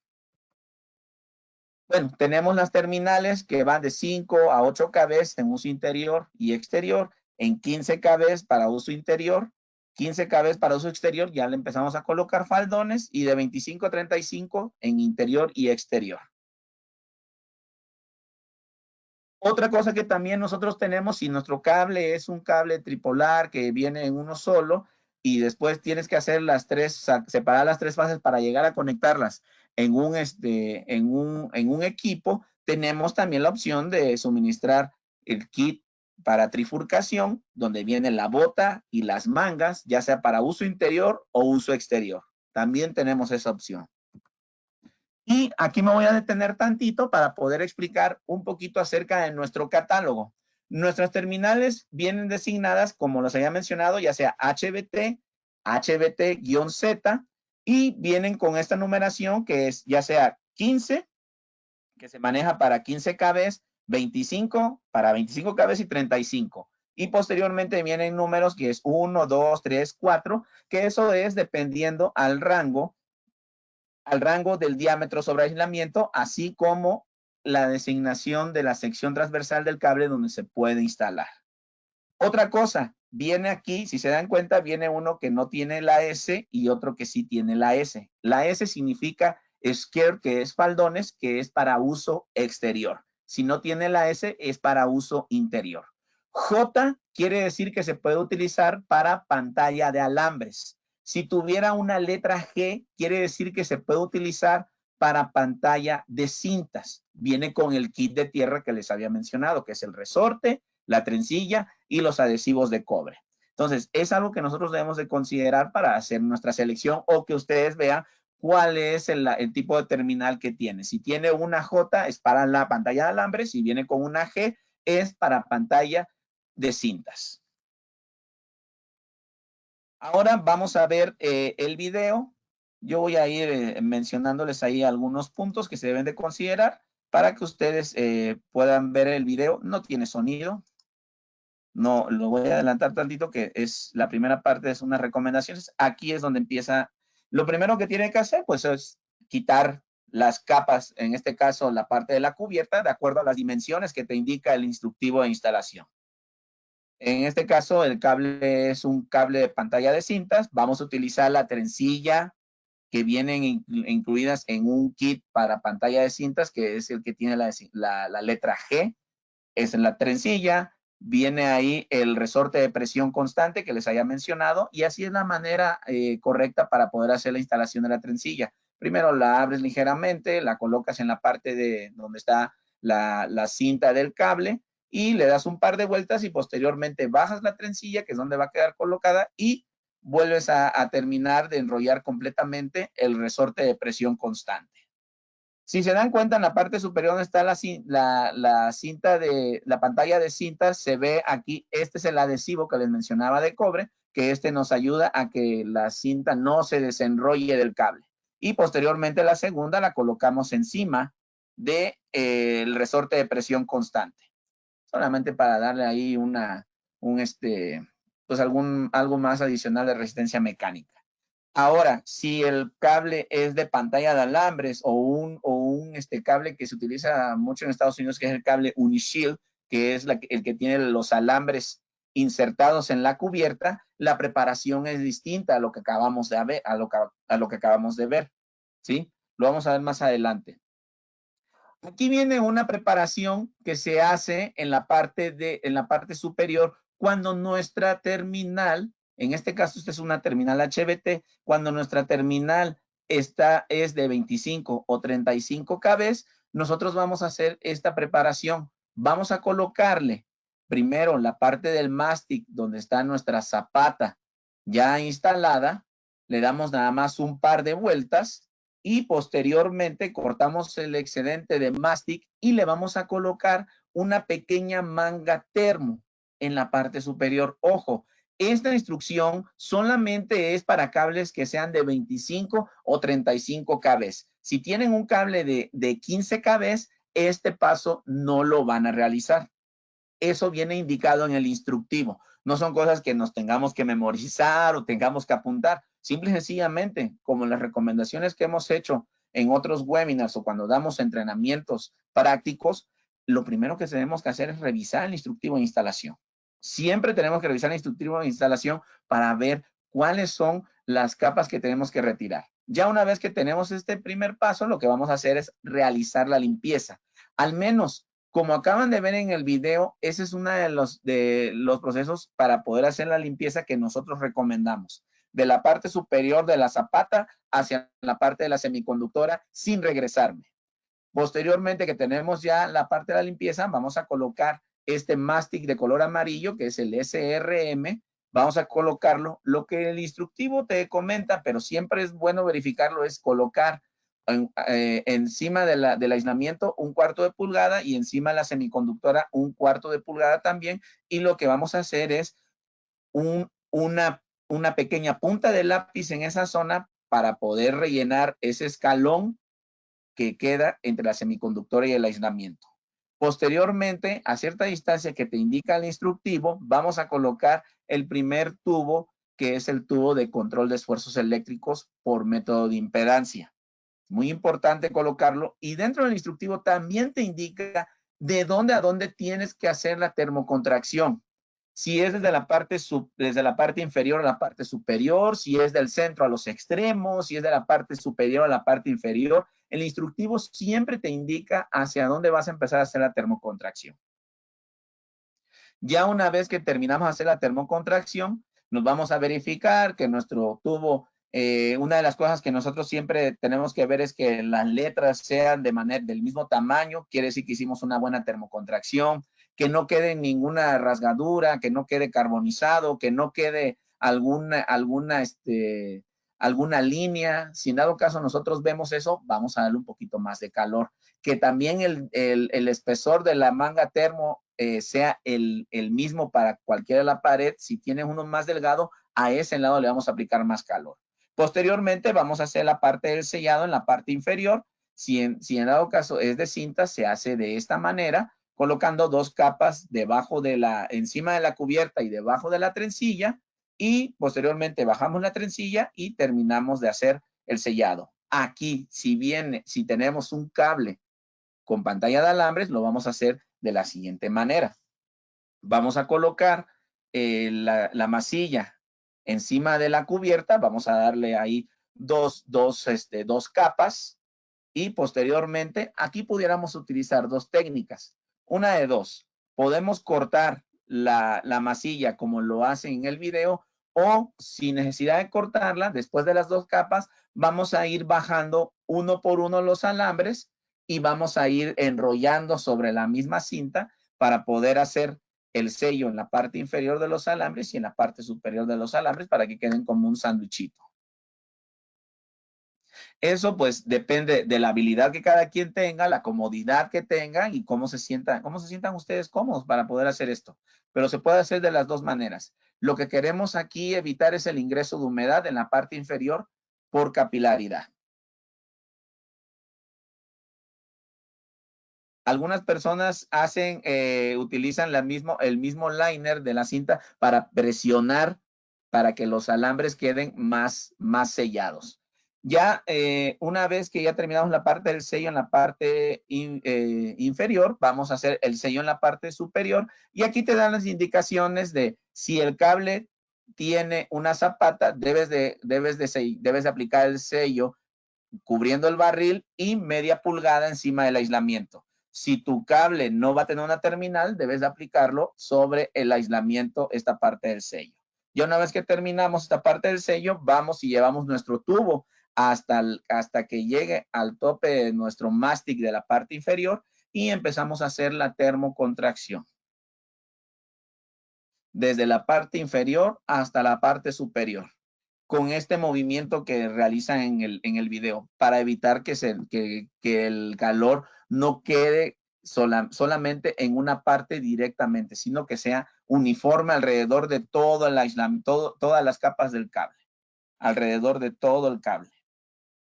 Bueno, tenemos las terminales que van de 5 a 8 kV en uso interior y exterior, en 15 kV para uso interior, 15 kV para uso exterior, ya le empezamos a colocar faldones y de 25 a 35 en interior y exterior. Otra cosa que también nosotros tenemos, si nuestro cable es un cable tripolar que viene en uno solo y después tienes que hacer separar las tres fases para llegar a conectarlas en un equipo, tenemos también la opción de suministrar el kit para trifurcación, donde viene la bota y las mangas, ya sea para uso interior o uso exterior. También tenemos esa opción. Y aquí me voy a detener tantito para poder explicar un poquito acerca de nuestro catálogo. Nuestras terminales vienen designadas, como los había mencionado, ya sea HBT, HBT-Z, y vienen con esta numeración que es ya sea 15, que se maneja para 15 kV, 25 para 25 kV y 35. Y posteriormente vienen números que es 1, 2, 3, 4, que eso es dependiendo al rango del diámetro sobre aislamiento, así como la designación de la sección transversal del cable donde se puede instalar. Otra cosa, viene aquí, si se dan cuenta, viene uno que no tiene la S y otro que sí tiene la S. La S significa skirt, que es faldones, que es para uso exterior. Si no tiene la S, es para uso interior. J quiere decir que se puede utilizar para pantalla de alambres. Si tuviera una letra G, quiere decir que se puede utilizar para pantalla de cintas. Viene con el kit de tierra que les había mencionado, que es el resorte, la trencilla y los adhesivos de cobre. Entonces, es algo que nosotros debemos de considerar para hacer nuestra selección o que ustedes vean cuál es el tipo de terminal que tiene. Si tiene una J, es para la pantalla de alambre. Si viene con una G, es para pantalla de cintas. Ahora vamos a ver el video. Yo voy a ir mencionándoles ahí algunos puntos que se deben de considerar para que ustedes puedan ver el video. No tiene sonido. No, lo voy a adelantar tantito, que es la primera parte, es unas recomendaciones. Aquí es donde empieza. Lo primero que tiene que hacer, pues, es quitar las capas, en este caso, la parte de la cubierta, de acuerdo a las dimensiones que te indica el instructivo de instalación. En este caso, el cable es un cable de pantalla de cintas. Vamos a utilizar la trencilla que vienen incluidas en un kit para pantalla de cintas, que es el que tiene la letra G. Es en la trencilla. Viene ahí el resorte de presión constante que les había mencionado, y así es la manera correcta para poder hacer la instalación de la trencilla. Primero la abres ligeramente, la colocas en la parte de donde está la cinta del cable y le das un par de vueltas y posteriormente bajas la trencilla, que es donde va a quedar colocada, y vuelves a terminar de enrollar completamente el resorte de presión constante. Si se dan cuenta, en la parte superior donde está la cinta de la pantalla de cintas, se ve aquí, este es el adhesivo que les mencionaba de cobre, que este nos ayuda a que la cinta no se desenrolle del cable. Y posteriormente la segunda la colocamos encima del resorte de presión constante. Solamente para darle ahí pues algo más adicional de resistencia mecánica. Ahora, si el cable es de pantalla de alambres o un cable que se utiliza mucho en Estados Unidos, que es el cable Unishield, que es el que tiene los alambres insertados en la cubierta, la preparación es distinta a lo que acabamos de ver, a lo que acabamos de ver, ¿sí? Lo vamos a ver más adelante. Aquí viene una preparación que se hace en la parte superior cuando nuestra terminal, en este caso esta es una terminal HBT, cuando nuestra terminal es de 25 o 35 kb, nosotros vamos a hacer esta preparación. Vamos a colocarle primero la parte del mástic donde está nuestra zapata ya instalada, le damos nada más un par de vueltas y posteriormente cortamos el excedente de mástic y le vamos a colocar una pequeña manga termo en la parte superior. Ojo, esta instrucción solamente es para cables que sean de 25 o 35 kb. Si tienen un cable de 15 kb, este paso no lo van a realizar. Eso viene indicado en el instructivo. No son cosas que nos tengamos que memorizar o tengamos que apuntar. Simple y sencillamente, como las recomendaciones que hemos hecho en otros webinars o cuando damos entrenamientos prácticos, lo primero que tenemos que hacer es revisar el instructivo de instalación. Siempre tenemos que revisar el instructivo de instalación para ver cuáles son las capas que tenemos que retirar. Ya una vez que tenemos este primer paso, lo que vamos a hacer es realizar la limpieza. Al menos, como acaban de ver en el video, ese es uno de los procesos para poder hacer la limpieza que nosotros recomendamos. De la parte superior de la zapata hacia la parte de la semiconductora sin regresarme. Posteriormente que tenemos ya la parte de la limpieza, vamos a colocar este mástic de color amarillo, que es el SRM. Vamos a colocarlo. Lo que el instructivo te comenta, pero siempre es bueno verificarlo, es colocar encima del aislamiento 1/4 de pulgada y encima de la semiconductora 1/4 de pulgada también. Y lo que vamos a hacer es una pequeña punta de lápiz en esa zona para poder rellenar ese escalón que queda entre la semiconductora y el aislamiento. Posteriormente, a cierta distancia que te indica el instructivo, vamos a colocar el primer tubo, que es el tubo de control de esfuerzos eléctricos por método de impedancia. Muy importante colocarlo, y dentro del instructivo también te indica de dónde a dónde tienes que hacer la termocontracción. Si es desde la parte inferior a la parte superior, si es del centro a los extremos, si es de la parte superior a la parte inferior, el instructivo siempre te indica hacia dónde vas a empezar a hacer la termocontracción. Ya una vez que terminamos de hacer la termocontracción, nos vamos a verificar que nuestro tubo, una de las cosas que nosotros siempre tenemos que ver es que las letras sean del mismo tamaño, quiere decir que hicimos una buena termocontracción, que no quede ninguna rasgadura, que no quede carbonizado, que no quede alguna línea. Si en dado caso nosotros vemos eso, vamos a darle un poquito más de calor. Que también el espesor de la manga termo sea el mismo para cualquiera de la pared. Si tienes uno más delgado, a ese lado le vamos a aplicar más calor. Posteriormente vamos a hacer la parte del sellado en la parte inferior. Si en dado caso es de cinta, se hace de esta manera, colocando 2 capas encima de la cubierta y debajo de la trencilla, y posteriormente bajamos la trencilla y terminamos de hacer el sellado. Aquí, si tenemos un cable con pantalla de alambres, lo vamos a hacer de la siguiente manera. Vamos a colocar la masilla encima de la cubierta, vamos a darle ahí dos capas, y posteriormente aquí pudiéramos utilizar 2 técnicas. Una de 2, podemos cortar la masilla como lo hacen en el video, o sin necesidad de cortarla, después de las 2 capas, vamos a ir bajando uno por uno los alambres y vamos a ir enrollando sobre la misma cinta para poder hacer el sello en la parte inferior de los alambres y en la parte superior de los alambres para que queden como un sándwichito. Eso pues depende de la habilidad que cada quien tenga, la comodidad que tengan y cómo se sientan ustedes cómodos para poder hacer esto. Pero se puede hacer de las dos maneras. Lo que queremos aquí evitar es el ingreso de humedad en la parte inferior por capilaridad. Algunas personas utilizan el mismo liner de la cinta para presionar para que los alambres queden más sellados. Ya una vez que ya terminamos la parte del sello en la parte inferior, vamos a hacer el sello en la parte superior y aquí te dan las indicaciones de si el cable tiene una zapata, debes de aplicar el sello cubriendo el barril y media pulgada encima del aislamiento. Si tu cable no va a tener una terminal, debes de aplicarlo sobre el aislamiento, esta parte del sello. Ya una vez que terminamos esta parte del sello, vamos y llevamos nuestro tubo hasta que llegue al tope de nuestro mástil de la parte inferior y empezamos a hacer la termocontracción. Desde la parte inferior hasta la parte superior, con este movimiento que realizan en el video, para evitar que el calor no quede solamente en una parte directamente, sino que sea uniforme alrededor de todo el aislamiento, todas las capas del cable, alrededor de todo el cable,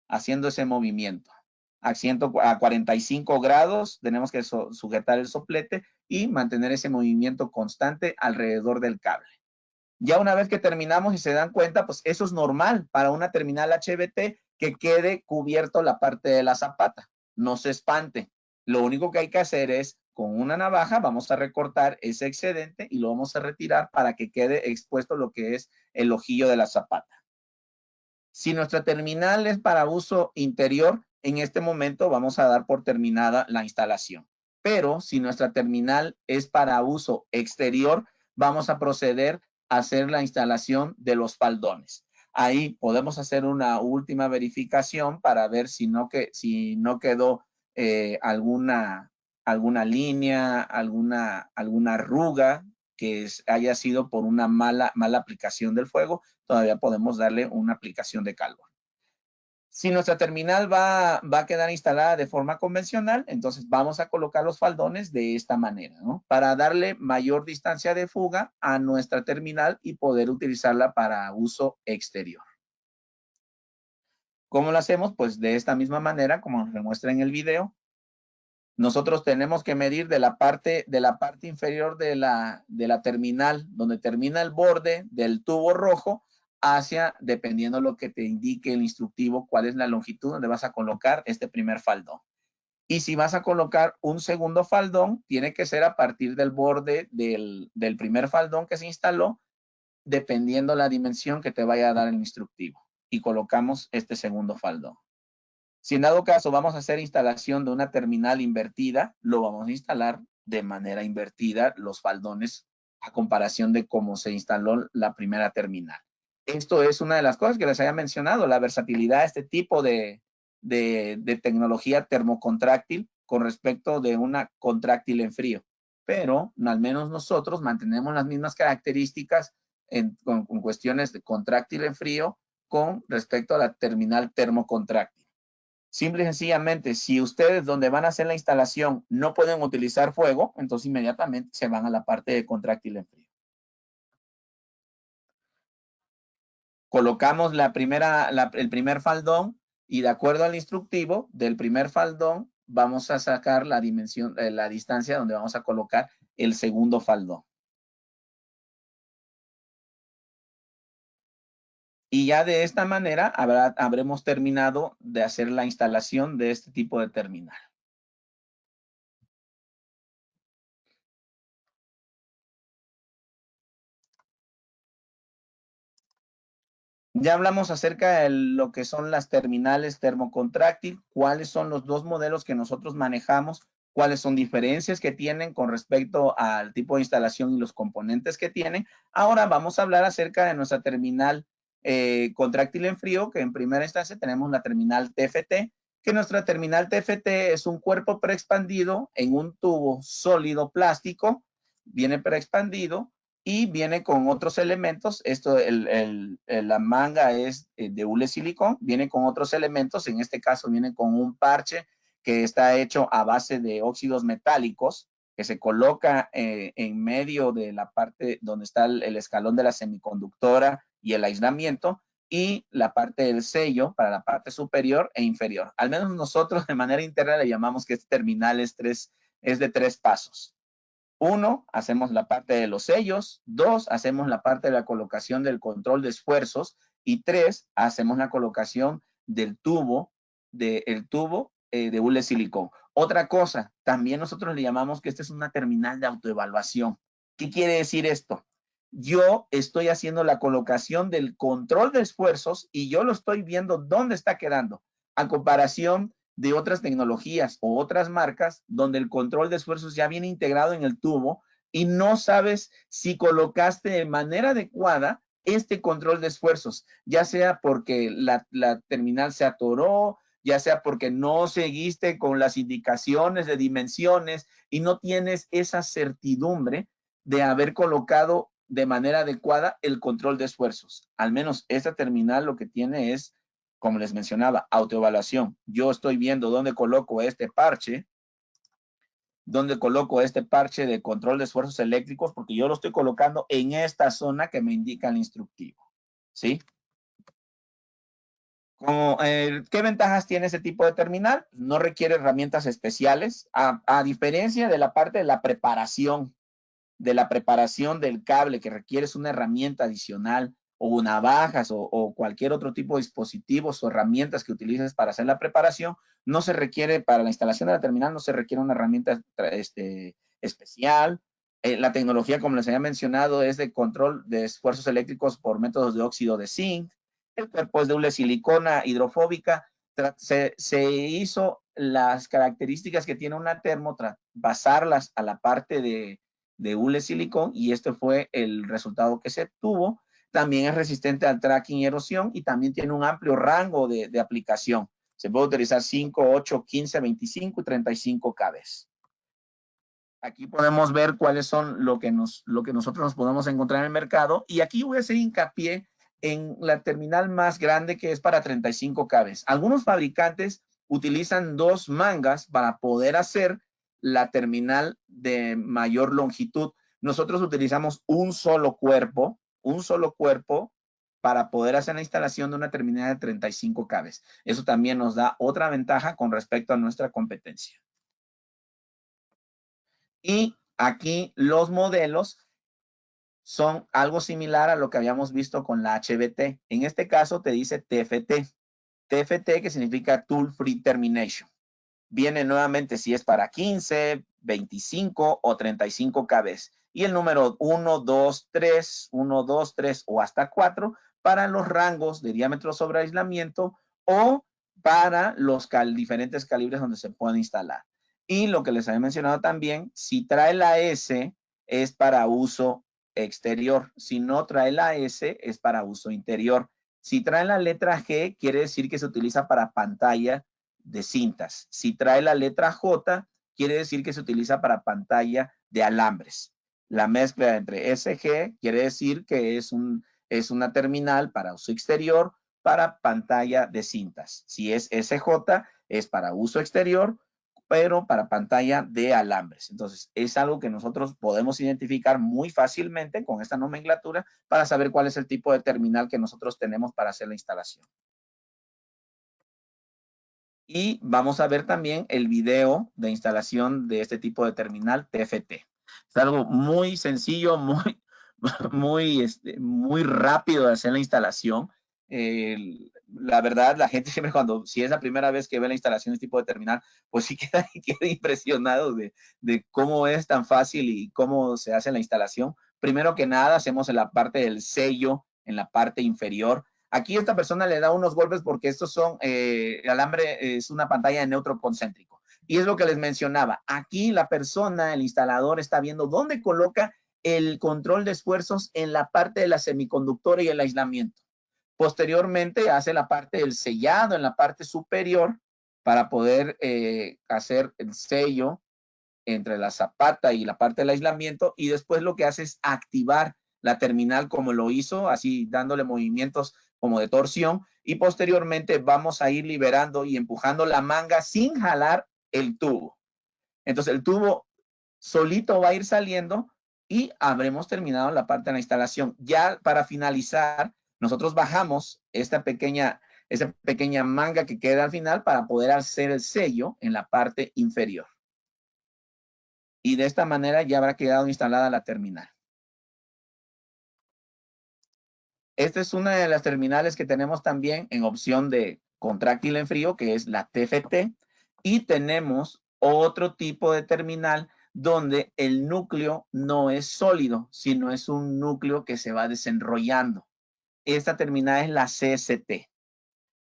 haciendo ese movimiento. A 45 grados tenemos que sujetar el soplete y mantener ese movimiento constante alrededor del cable. Ya una vez que terminamos y se dan cuenta, pues eso es normal para una terminal HBT que quede cubierto la parte de la zapata. No se espante. Lo único que hay que hacer es, con una navaja, vamos a recortar ese excedente y lo vamos a retirar para que quede expuesto lo que es el ojillo de la zapata. Si nuestra terminal es para uso interior, en este momento vamos a dar por terminada la instalación. Pero si nuestra terminal es para uso exterior, vamos a proceder a hacer la instalación de los faldones. Ahí podemos hacer una última verificación para ver si no quedó alguna línea, alguna arruga que haya sido por una mala aplicación del fuego. Todavía podemos darle una aplicación de calor. Si nuestra terminal va a quedar instalada de forma convencional, entonces vamos a colocar los faldones de esta manera, ¿no? Para darle mayor distancia de fuga a nuestra terminal y poder utilizarla para uso exterior. ¿Cómo lo hacemos? Pues de esta misma manera, como nos demuestra en el video. Nosotros tenemos que medir de la parte inferior de la terminal, donde termina el borde del tubo rojo, hacia, dependiendo lo que te indique el instructivo, cuál es la longitud donde vas a colocar este primer faldón. Y si vas a colocar un segundo faldón, tiene que ser a partir del borde del primer faldón que se instaló, dependiendo la dimensión que te vaya a dar el instructivo. Y colocamos este segundo faldón. Si en dado caso vamos a hacer instalación de una terminal invertida, lo vamos a instalar de manera invertida los faldones a comparación de cómo se instaló la primera terminal. Esto es una de las cosas que les había mencionado, la versatilidad de este tipo de tecnología termocontráctil con respecto de una contráctil en frío. Pero al menos nosotros mantenemos las mismas características con cuestiones de contráctil en frío con respecto a la terminal termocontráctil. Simple y sencillamente, si ustedes donde van a hacer la instalación no pueden utilizar fuego, entonces inmediatamente se van a la parte de contráctil en frío. Colocamos el primer faldón y de acuerdo al instructivo del primer faldón vamos a sacar la distancia donde vamos a colocar el segundo faldón. Y ya de esta manera habremos terminado de hacer la instalación de este tipo de terminal. Ya hablamos acerca de lo que son las terminales termocontráctil, cuáles son los dos modelos que nosotros manejamos, cuáles son diferencias que tienen con respecto al tipo de instalación y los componentes que tienen. Ahora vamos a hablar acerca de nuestra terminal contráctil en frío, que en primera instancia tenemos la terminal TFT, que nuestra terminal TFT es un cuerpo preexpandido en un tubo sólido plástico viene preexpandido y viene con otros elementos. Esto, la manga es de hule silicón, viene con otros elementos. En este caso viene con un parche que está hecho a base de óxidos metálicos, que se coloca en medio de la parte donde está el escalón de la semiconductora y el aislamiento, y la parte del sello para la parte superior e inferior. Al menos nosotros de manera interna le llamamos que este terminal es de 3 pasos. 1, hacemos la parte de los sellos. 2, hacemos la parte de la colocación del control de esfuerzos. Y 3, hacemos la colocación del tubo, de hule silicón. Otra cosa, también nosotros le llamamos que esta es una terminal de autoevaluación. ¿Qué quiere decir esto? Yo estoy haciendo la colocación del control de esfuerzos y yo lo estoy viendo dónde está quedando, a comparación de otras tecnologías o otras marcas donde el control de esfuerzos ya viene integrado en el tubo y no sabes si colocaste de manera adecuada este control de esfuerzos, ya sea porque la terminal se atoró, ya sea porque no seguiste con las indicaciones de dimensiones y no tienes esa certidumbre de haber colocado de manera adecuada el control de esfuerzos. Al menos esta terminal lo que tiene es, como les mencionaba, autoevaluación. Yo estoy viendo dónde coloco este parche de control de esfuerzos eléctricos, porque yo lo estoy colocando en esta zona que me indica el instructivo, ¿sí? ¿Qué ventajas tiene ese tipo de terminal? No requiere herramientas especiales, a diferencia de la parte de la preparación del cable, que requieres una herramienta adicional o navajas o cualquier otro tipo de dispositivos o herramientas que utilices para hacer la preparación. No se requiere, para la instalación de la terminal, no se requiere una herramienta especial. La tecnología, como les había mencionado, es de control de esfuerzos eléctricos por métodos de óxido de zinc. El cuerpo es de hule silicona hidrofóbica. Se hizo las características que tiene una termo, basarlas a la parte de hule silicón, y este fue el resultado que se tuvo. También es resistente al tracking y erosión y también tiene un amplio rango de aplicación. Se puede utilizar 5, 8, 15, 25 y 35 kb. Aquí podemos ver cuáles son lo que nosotros nos podemos encontrar en el mercado, y aquí voy a hacer hincapié en la terminal más grande, que es para 35 kb. Algunos fabricantes utilizan 2 mangas para poder hacer la terminal de mayor longitud. Nosotros utilizamos un solo cuerpo para poder hacer la instalación de una terminal de 35 kb. Eso también nos da otra ventaja con respecto a nuestra competencia. Y aquí los modelos son algo similar a lo que habíamos visto con la HBT. En este caso te dice TFT. TFT, que significa Tool Free Termination. Viene nuevamente si es para 15, 25 o 35 kb. Y el número 1, 2, 3, 1, 2, 3 o hasta 4 para los rangos de diámetro sobre aislamiento o para los diferentes calibres donde se puede instalar. Y lo que les había mencionado también, si trae la S es para uso exterior. Si no trae la S es para uso interior. Si trae la letra G, quiere decir que se utiliza para pantalla de cintas. Si trae la letra J, quiere decir que se utiliza para pantalla de alambres. La mezcla entre SG quiere decir que es una terminal para uso exterior para pantalla de cintas. Si es SJ, es para uso exterior, pero para pantalla de alambres. Entonces, es algo que nosotros podemos identificar muy fácilmente con esta nomenclatura para saber cuál es el tipo de terminal que nosotros tenemos para hacer la instalación. Y vamos a ver también el video de instalación de este tipo de terminal TFT. Es algo muy sencillo, muy rápido de hacer la instalación. La verdad, la gente siempre si es la primera vez que ve la instalación de este tipo de terminal, pues sí queda impresionado de cómo es tan fácil y cómo se hace la instalación. Primero que nada, hacemos en la parte del sello, en la parte inferior. Aquí esta persona le da unos golpes porque estos son, el alambre es una pantalla de neutro concéntrico. Y es lo que les mencionaba. Aquí la persona, el instalador, está viendo dónde coloca el control de esfuerzos en la parte de la semiconductora y el aislamiento. Posteriormente hace la parte del sellado en la parte superior para poder hacer el sello entre la zapata y la parte del aislamiento, y después lo que hace es activar la terminal como lo hizo, así dándole movimientos como de torsión, y posteriormente vamos a ir liberando y empujando la manga sin jalar el tubo. Entonces el tubo solito va a ir saliendo y habremos terminado la parte de la instalación. Ya para finalizar, nosotros bajamos esa pequeña manga que queda al final para poder hacer el sello en la parte inferior. Y de esta manera ya habrá quedado instalada la terminal. Esta es una de las terminales que tenemos también en opción de contráctil en frío, que es la TFT. Y tenemos otro tipo de terminal donde el núcleo no es sólido, sino es un núcleo que se va desenrollando. Esta terminal es la CST.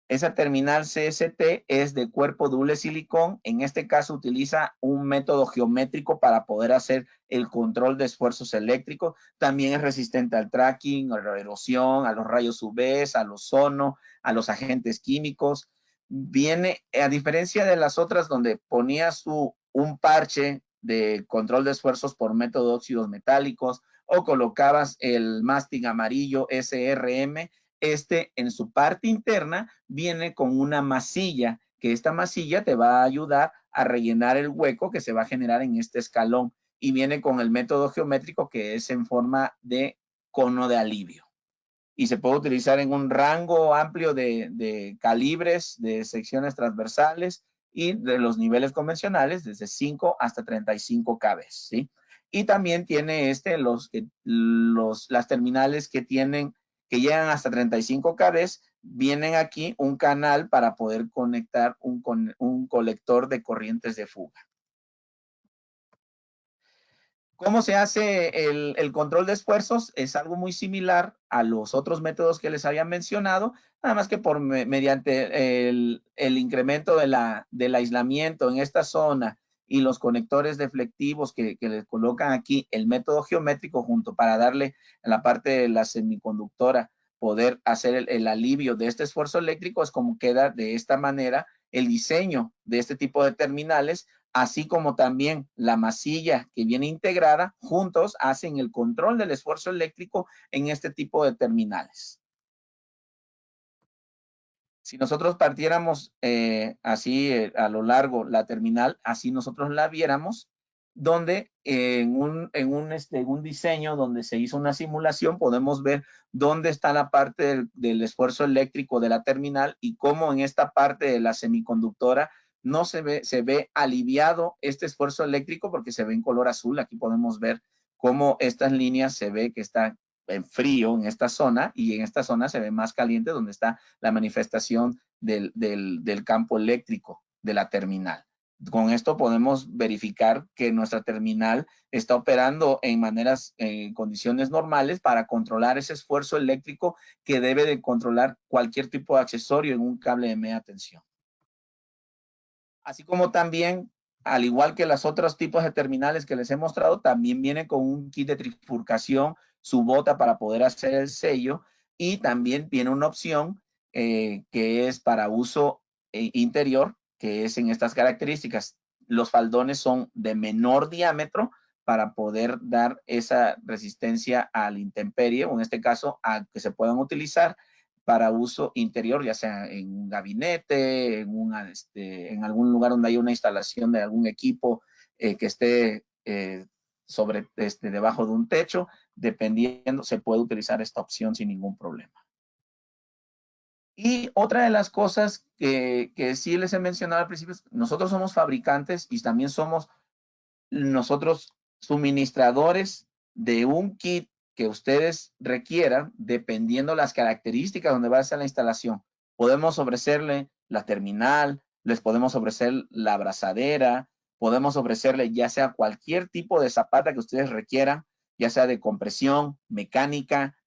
Esa terminal CST es de cuerpo doble silicón. En este caso utiliza un método geométrico para poder hacer el control de esfuerzos eléctricos. También es resistente al tracking, a la erosión, a los rayos UV, al ozono, a los agentes químicos. Viene, a diferencia de las otras donde ponías un parche de control de esfuerzos por método de óxidos metálicos o colocabas el mástil amarillo SRM, en su parte interna viene con una masilla, que esta masilla te va a ayudar a rellenar el hueco que se va a generar en este escalón, y viene con el método geométrico que es en forma de cono de alivio. Y se puede utilizar en un rango amplio de calibres, de secciones transversales y de los niveles convencionales, desde 5 hasta 35 kb, ¿sí? Y también tiene las terminales que llegan hasta 35 kb, vienen aquí un canal para poder conectar un colector de corrientes de fuga. ¿Cómo se hace el control de esfuerzos? Es algo muy similar a los otros métodos que les había mencionado, nada más que mediante el incremento del aislamiento en esta zona y los conectores deflectivos que le colocan aquí el método geométrico junto para darle en la parte de la semiconductora poder hacer el alivio de este esfuerzo eléctrico. Es como queda de esta manera el diseño de este tipo de terminales, así como también la masilla que viene integrada, juntos hacen el control del esfuerzo eléctrico en este tipo de terminales. Si nosotros partiéramos así a lo largo la terminal, así nosotros la viéramos, donde en un diseño donde se hizo una simulación, podemos ver dónde está la parte del esfuerzo eléctrico de la terminal y cómo en esta parte de la semiconductora no se ve aliviado este esfuerzo eléctrico porque se ve en color azul. Aquí podemos ver cómo estas líneas se ve que están en frío en esta zona, y en esta zona se ve más caliente donde está la manifestación del campo eléctrico de la terminal. Con esto podemos verificar que nuestra terminal está operando en condiciones normales para controlar ese esfuerzo eléctrico que debe de controlar cualquier tipo de accesorio en un cable de media tensión. Así como también, al igual que los otros tipos de terminales que les he mostrado, también viene con un kit de trifurcación, su bota para poder hacer el sello, y también viene una opción que es para uso interior, que es en estas características. Los faldones son de menor diámetro para poder dar esa resistencia a la intemperie, o en este caso a que se puedan utilizar para uso interior, ya sea en un gabinete, en algún lugar donde haya una instalación de algún equipo que esté debajo de un techo. Dependiendo, se puede utilizar esta opción sin ningún problema. Y otra de las cosas que sí les he mencionado al principio, nosotros somos fabricantes y también somos nosotros suministradores de un kit que ustedes requieran dependiendo las características donde va a ser la instalación. Podemos ofrecerle la terminal, les podemos ofrecer la abrazadera, podemos ofrecerle ya sea cualquier tipo de zapata que ustedes requieran, ya sea de compresión, mecánica,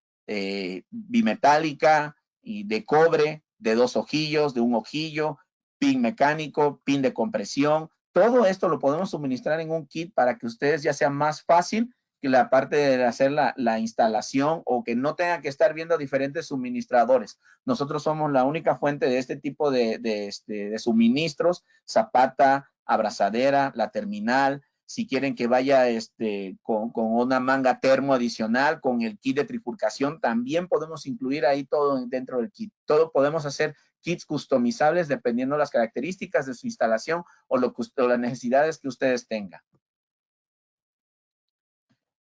bimetálica y de cobre, de 2 ojillos, de 1 ojillo, pin mecánico, pin de compresión. Todo esto lo podemos suministrar en un kit para que ustedes ya sea más fácil que la parte de hacer la instalación, o que no tengan que estar viendo diferentes suministradores. Nosotros somos la única fuente de este tipo de suministros: zapata, abrazadera, la terminal, si quieren que vaya con una manga termo adicional, con el kit de trifurcación, también podemos incluir ahí todo dentro del kit. Todo podemos hacer kits customizables dependiendo de las características de su instalación o las necesidades que ustedes tengan.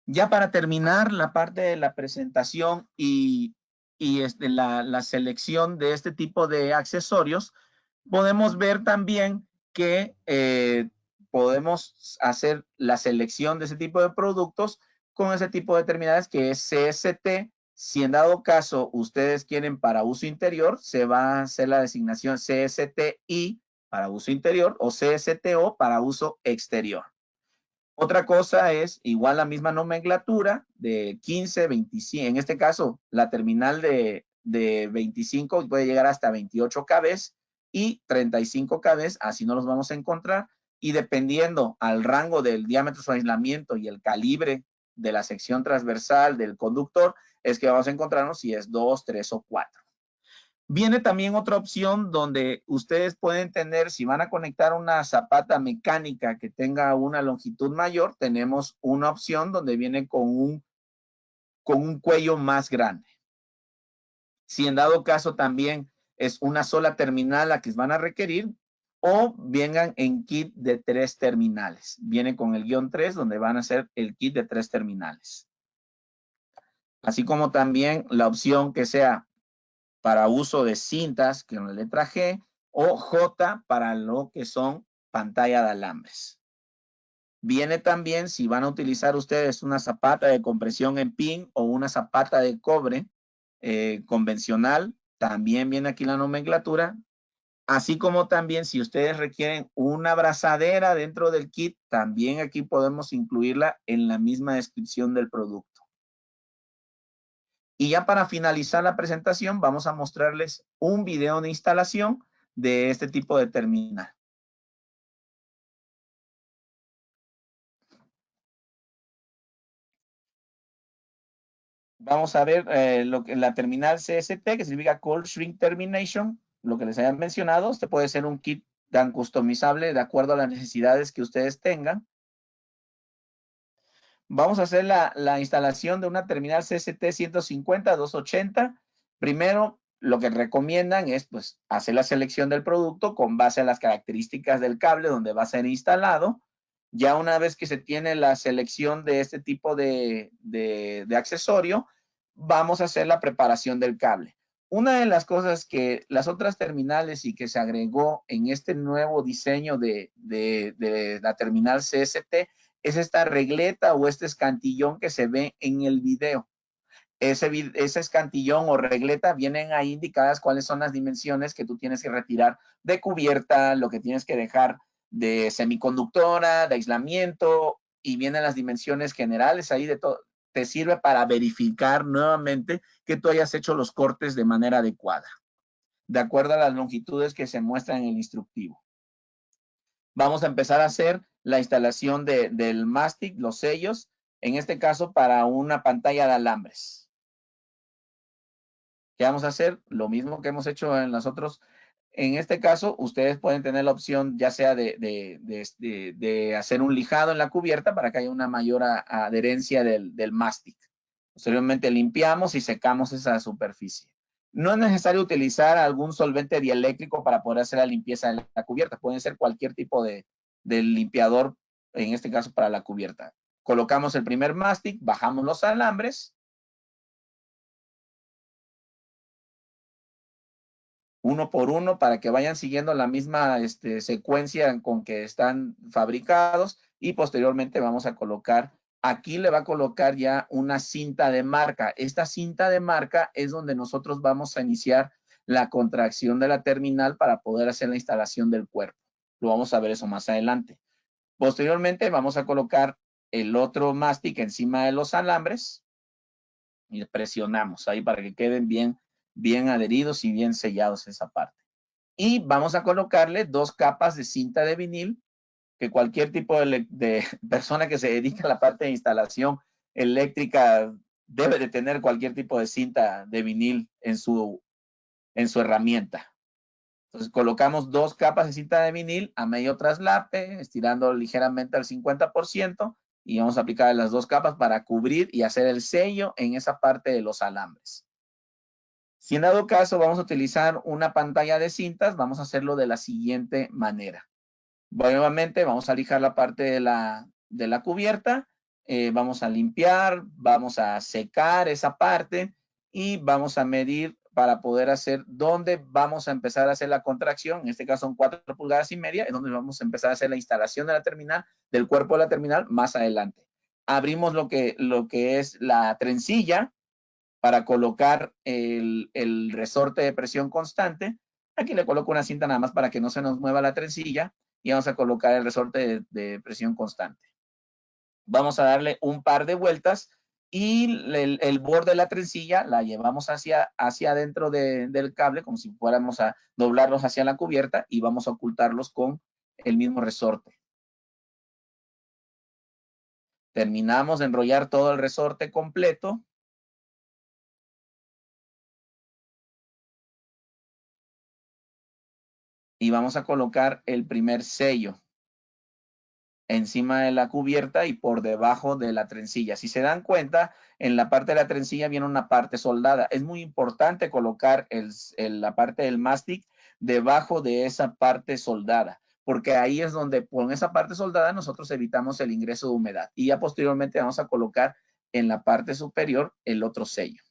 Ya para terminar la parte de la presentación y la selección de este tipo de accesorios, podemos ver también que podemos hacer la selección de ese tipo de productos con ese tipo de terminales que es CST. Si en dado caso ustedes quieren para uso interior, se va a hacer la designación CSTI para uso interior o CSTO para uso exterior. Otra cosa es igual la misma nomenclatura de 15, 25, en este caso la terminal de 25 puede llegar hasta 28 kb y 35 kb, así no los vamos a encontrar, y dependiendo al rango del diámetro de su aislamiento y el calibre de la sección transversal del conductor, es que vamos a encontrarnos si es 2, 3 o 4. Viene también otra opción donde ustedes pueden tener, si van a conectar una zapata mecánica que tenga una longitud mayor, tenemos una opción donde viene con un cuello más grande. Si en dado caso también es una sola terminal la que van a requerir, o vengan en kit de 3 terminales. Viene con el guión 3 donde van a ser el kit de 3 terminales. Así como también la opción que sea para uso de cintas, que es la letra G, o J para lo que son pantalla de alambres. Viene también si van a utilizar ustedes una zapata de compresión en pin o una zapata de cobre convencional, también viene aquí la nomenclatura. Así como también si ustedes requieren una abrazadera dentro del kit, también aquí podemos incluirla en la misma descripción del producto. Y ya para finalizar la presentación, vamos a mostrarles un video de instalación de este tipo de terminal. Vamos a ver la terminal CST, que significa Cold Shrink Termination, lo que les había mencionado. Este puede ser un kit tan customizable de acuerdo a las necesidades que ustedes tengan. Vamos a hacer la instalación de una terminal CST 150-280. Primero, lo que recomiendan es pues, hacer la selección del producto con base a las características del cable donde va a ser instalado. Ya una vez que se tiene la selección de este tipo de accesorio, vamos a hacer la preparación del cable. Una de las cosas que las otras terminales y que se agregó en este nuevo diseño de la terminal CST es esta regleta o este escantillón que se ve en el video. Ese escantillón o regleta vienen ahí indicadas cuáles son las dimensiones que tú tienes que retirar de cubierta, lo que tienes que dejar de semiconductora, de aislamiento, y vienen las dimensiones generales ahí de todo. Te sirve para verificar nuevamente que tú hayas hecho los cortes de manera adecuada, de acuerdo a las longitudes que se muestran en el instructivo. Vamos a empezar a hacer la instalación del mástic, los sellos, en este caso para una pantalla de alambres. ¿Qué vamos a hacer? Lo mismo que hemos hecho en los otros. En este caso, ustedes pueden tener la opción ya sea de hacer un lijado en la cubierta para que haya una mayor adherencia del mástic. Posteriormente limpiamos y secamos esa superficie. No es necesario utilizar algún solvente dieléctrico para poder hacer la limpieza de la cubierta. Pueden ser cualquier tipo de limpiador, en este caso para la cubierta. Colocamos el primer mástic, bajamos los alambres. Uno por uno para que vayan siguiendo la misma secuencia con que están fabricados y posteriormente vamos a colocar, aquí le va a colocar ya una cinta de marca. Esta cinta de marca es donde nosotros vamos a iniciar la contracción de la terminal para poder hacer la instalación del cuerpo. Lo vamos a ver eso más adelante. Posteriormente vamos a colocar el otro mástic encima de los alambres y presionamos ahí para que queden bien adheridos y bien sellados esa parte. Y vamos a colocarle 2 capas de cinta de vinil, que cualquier tipo de persona que se dedique a la parte de instalación eléctrica debe de tener cualquier tipo de cinta de vinil en su herramienta. Entonces colocamos 2 capas de cinta de vinil a medio traslape, estirando ligeramente al 50%, y vamos a aplicar las 2 capas para cubrir y hacer el sello en esa parte de los alambres. Si en dado caso vamos a utilizar una pantalla de cintas, vamos a hacerlo de la siguiente manera. Nuevamente vamos a lijar la parte de la cubierta, vamos a limpiar, vamos a secar esa parte y vamos a medir para poder hacer dónde vamos a empezar a hacer la contracción. En este caso son 4,5 pulgadas, es donde vamos a empezar a hacer la instalación de la terminal, del cuerpo de la terminal más adelante. Abrimos lo que es la trencilla para colocar el resorte de presión constante. Aquí le coloco una cinta nada más para que no se nos mueva la trencilla y vamos a colocar el resorte de presión constante. Vamos a darle un par de vueltas y el borde de la trencilla la llevamos hacia adentro del cable, como si fuéramos a doblarlos hacia la cubierta, y vamos a ocultarlos con el mismo resorte. Terminamos de enrollar todo el resorte completo. Y vamos a colocar el primer sello encima de la cubierta y por debajo de la trencilla. Si se dan cuenta, en la parte de la trencilla viene una parte soldada. Es muy importante colocar la parte del mástic debajo de esa parte soldada, porque ahí es donde con esa parte soldada nosotros evitamos el ingreso de humedad. Y ya posteriormente vamos a colocar en la parte superior el otro sello.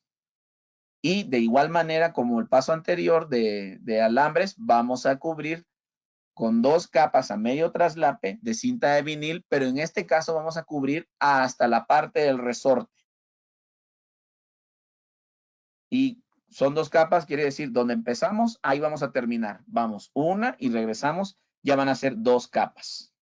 Y de igual manera como el paso anterior de alambres, vamos a cubrir con 2 capas a medio traslape de cinta de vinil, pero en este caso vamos a cubrir hasta la parte del resorte. Y son 2 capas, quiere decir, donde empezamos, ahí vamos a terminar. Vamos, una y regresamos, ya van a ser 2 capas.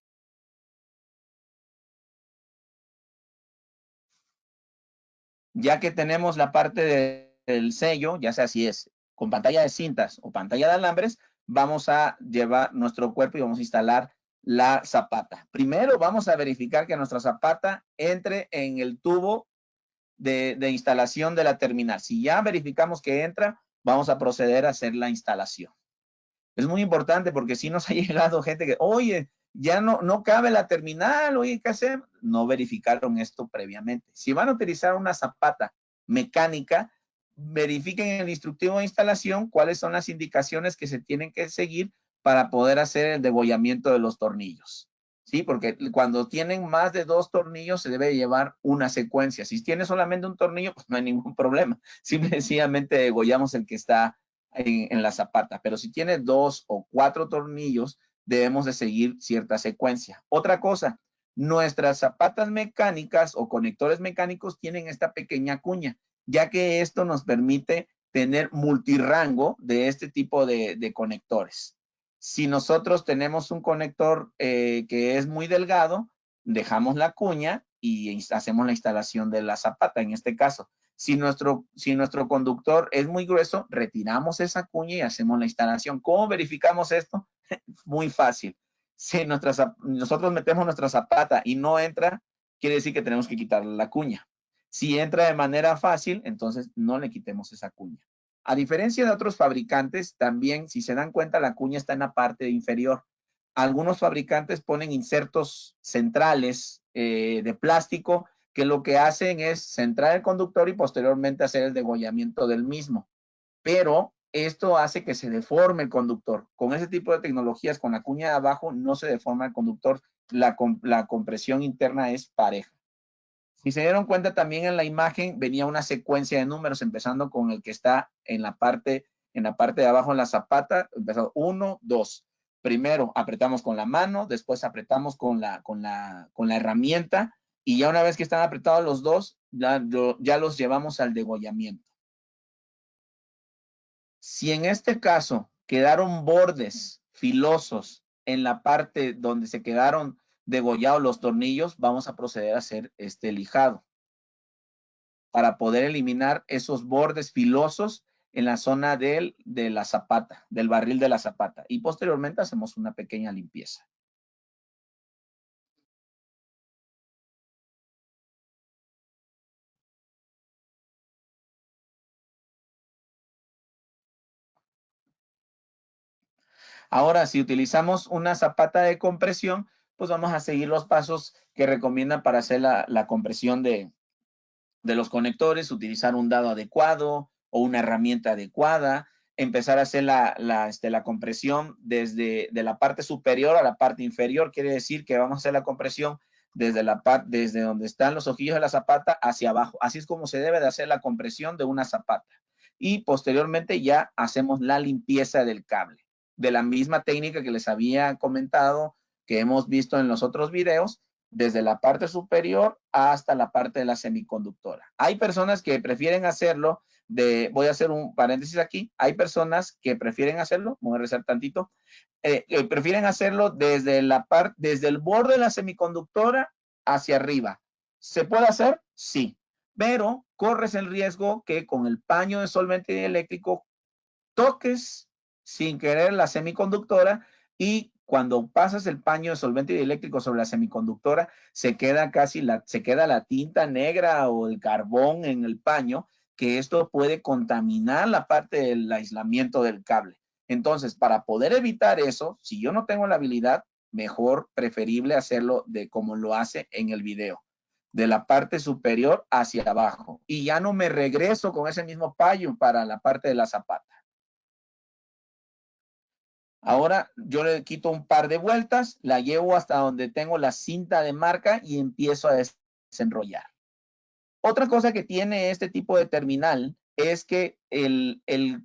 Ya que tenemos la parte del sello, ya sea si es con pantalla de cintas o pantalla de alambres, vamos a llevar nuestro cuerpo y vamos a instalar la zapata. Primero vamos a verificar que nuestra zapata entre en el tubo de instalación de la terminal. Si ya verificamos que entra, vamos a proceder a hacer la instalación. Es muy importante porque si nos ha llegado gente que, oye, ya no cabe la terminal, oye, ¿qué hacer? No verificaron esto previamente. Si van a utilizar una zapata mecánica, verifiquen en el instructivo de instalación cuáles son las indicaciones que se tienen que seguir para poder hacer el degollamiento de los tornillos. ¿Sí? Porque cuando tienen más de 2 tornillos se debe llevar una secuencia. Si tiene solamente un tornillo, pues no hay ningún problema. Simplemente degollamos el que está en la zapata, pero si tiene 2 o 4 tornillos, debemos de seguir cierta secuencia. Otra cosa, nuestras zapatas mecánicas o conectores mecánicos tienen esta pequeña cuña, ya que esto nos permite tener multirrango de este tipo de conectores. Si nosotros tenemos un conector que es muy delgado, dejamos la cuña y hacemos la instalación de la zapata en este caso. Si nuestro conductor es muy grueso, retiramos esa cuña y hacemos la instalación. ¿Cómo verificamos esto? Muy fácil. Si nosotros metemos nuestra zapata y no entra, quiere decir que tenemos que quitarle la cuña. Si entra de manera fácil, entonces no le quitemos esa cuña. A diferencia de otros fabricantes, también, si se dan cuenta, la cuña está en la parte inferior. Algunos fabricantes ponen insertos centrales de plástico que lo que hacen es centrar el conductor y posteriormente hacer el degollamiento del mismo. Pero esto hace que se deforme el conductor. Con ese tipo de tecnologías, con la cuña de abajo, no se deforma el conductor. La compresión interna es pareja. Si se dieron cuenta, también en la imagen venía una secuencia de números, empezando con el que está en la parte de abajo en la zapata, empezando 1, 2. Primero apretamos con la mano, después apretamos con la herramienta, y ya una vez que están apretados los dos, ya los llevamos al degollamiento. Si en este caso quedaron bordes filosos en la parte donde se quedaron degollados los tornillos, vamos a proceder a hacer este lijado para poder eliminar esos bordes filosos en la zona de la zapata, del barril de la zapata. Y posteriormente hacemos una pequeña limpieza. Ahora, si utilizamos una zapata de compresión, pues vamos a seguir los pasos que recomiendan para hacer la compresión de los conectores, utilizar un dado adecuado o una herramienta adecuada, empezar a hacer la compresión desde la parte superior a la parte inferior. Quiere decir que vamos a hacer la compresión desde donde están los ojillos de la zapata hacia abajo. Así es como se debe de hacer la compresión de una zapata. Y posteriormente ya hacemos la limpieza del cable. De la misma técnica que les había comentado, que hemos visto en los otros videos, desde la parte superior hasta la parte de la semiconductora. Hay personas que prefieren hacerlo voy a hacer un paréntesis aquí, hay personas que prefieren hacerlo, voy a rezar tantito, prefieren hacerlo desde el borde de la semiconductora hacia arriba. ¿Se puede hacer? Sí, pero corres el riesgo que con el paño de solvente dieléctrico toques sin querer la semiconductora y cuando pasas el paño de solvente dieléctrico sobre la semiconductora, se queda la tinta negra o el carbón en el paño, que esto puede contaminar la parte del aislamiento del cable. Entonces, para poder evitar eso, si yo no tengo la habilidad, mejor, preferible hacerlo de como lo hace en el video, de la parte superior hacia abajo. Y ya no me regreso con ese mismo paño para la parte de la zapata. Ahora yo le quito un par de vueltas, la llevo hasta donde tengo la cinta de marca y empiezo a desenrollar. Otra cosa que tiene este tipo de terminal es que el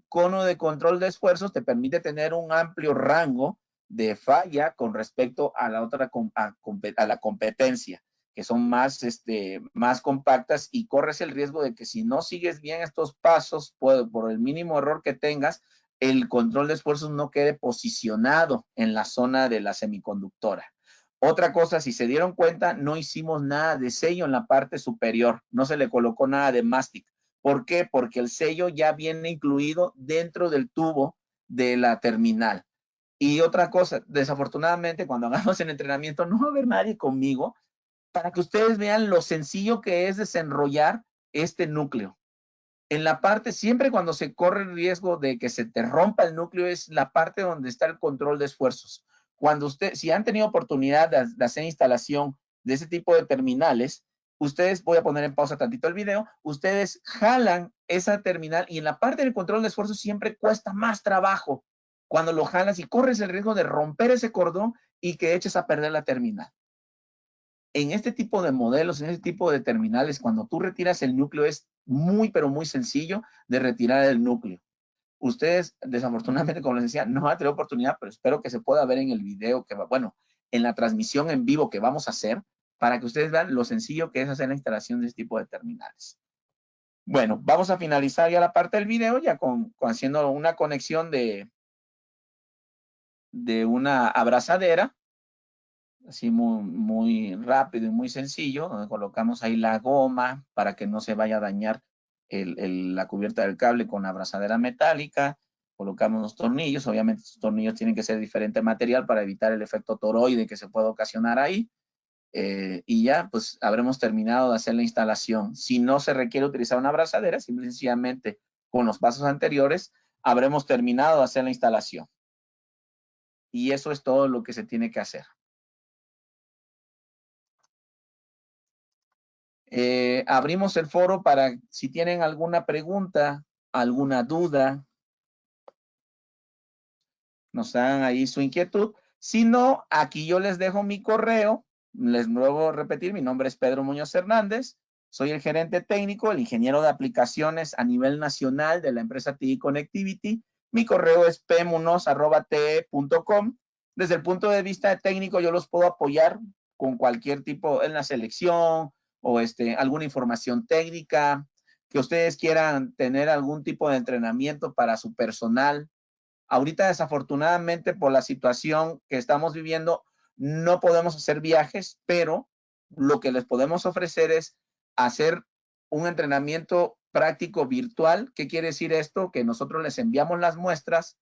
cono de control de esfuerzos te permite tener un amplio rango de falla con respecto a la competencia, que son más compactas y corres el riesgo de que si no sigues bien estos pasos, por el mínimo error que tengas, el control de esfuerzos no quede posicionado en la zona de la semiconductora. Otra cosa, si se dieron cuenta, no hicimos nada de sello en la parte superior, no se le colocó nada de mástic. ¿Por qué? Porque el sello ya viene incluido dentro del tubo de la terminal. Y otra cosa, desafortunadamente, cuando hagamos el entrenamiento, no va a haber nadie conmigo para que ustedes vean lo sencillo que es desenrollar este núcleo. En la parte, siempre cuando se corre el riesgo de que se te rompa el núcleo, es la parte donde está el control de esfuerzos. Si han tenido oportunidad de hacer instalación de ese tipo de terminales, ustedes, voy a poner en pausa tantito el video, ustedes jalan esa terminal y en la parte del control de esfuerzos siempre cuesta más trabajo cuando lo jalas y corres el riesgo de romper ese cordón y que eches a perder la terminal. En este tipo de modelos, en este tipo de terminales, cuando tú retiras el núcleo es muy, pero muy sencillo de retirar el núcleo. Ustedes, desafortunadamente, como les decía, no van a tener oportunidad, pero espero que se pueda ver en el video, en la transmisión en vivo que vamos a hacer, para que ustedes vean lo sencillo que es hacer la instalación de este tipo de terminales. Bueno, vamos a finalizar ya la parte del video, ya haciendo una conexión de una abrazadera, así muy rápido y muy sencillo, donde colocamos ahí la goma para que no se vaya a dañar la cubierta del cable con la abrazadera metálica. Colocamos los tornillos, obviamente los tornillos tienen que ser de diferente material para evitar el efecto toroide que se puede ocasionar ahí. Y ya, pues, habremos terminado de hacer la instalación. Si no se requiere utilizar una abrazadera, simplemente con los pasos anteriores, habremos terminado de hacer la instalación. Y eso es todo lo que se tiene que hacer. Abrimos el foro para si tienen alguna pregunta, alguna duda, nos hagan ahí su inquietud. Si no, aquí yo les dejo mi correo. Les vuelvo a repetir, mi nombre es Pedro Muñoz Hernández. Soy el gerente técnico, el ingeniero de aplicaciones a nivel nacional de la empresa TI Connectivity. Mi correo es pmunoz@te.com. Desde el punto de vista técnico, yo los puedo apoyar con cualquier tipo en la selección o alguna información técnica, que ustedes quieran tener algún tipo de entrenamiento para su personal. Ahorita, desafortunadamente, por la situación que estamos viviendo, no podemos hacer viajes, pero lo que les podemos ofrecer es hacer un entrenamiento práctico virtual. ¿Qué quiere decir esto? Que nosotros les enviamos las muestras,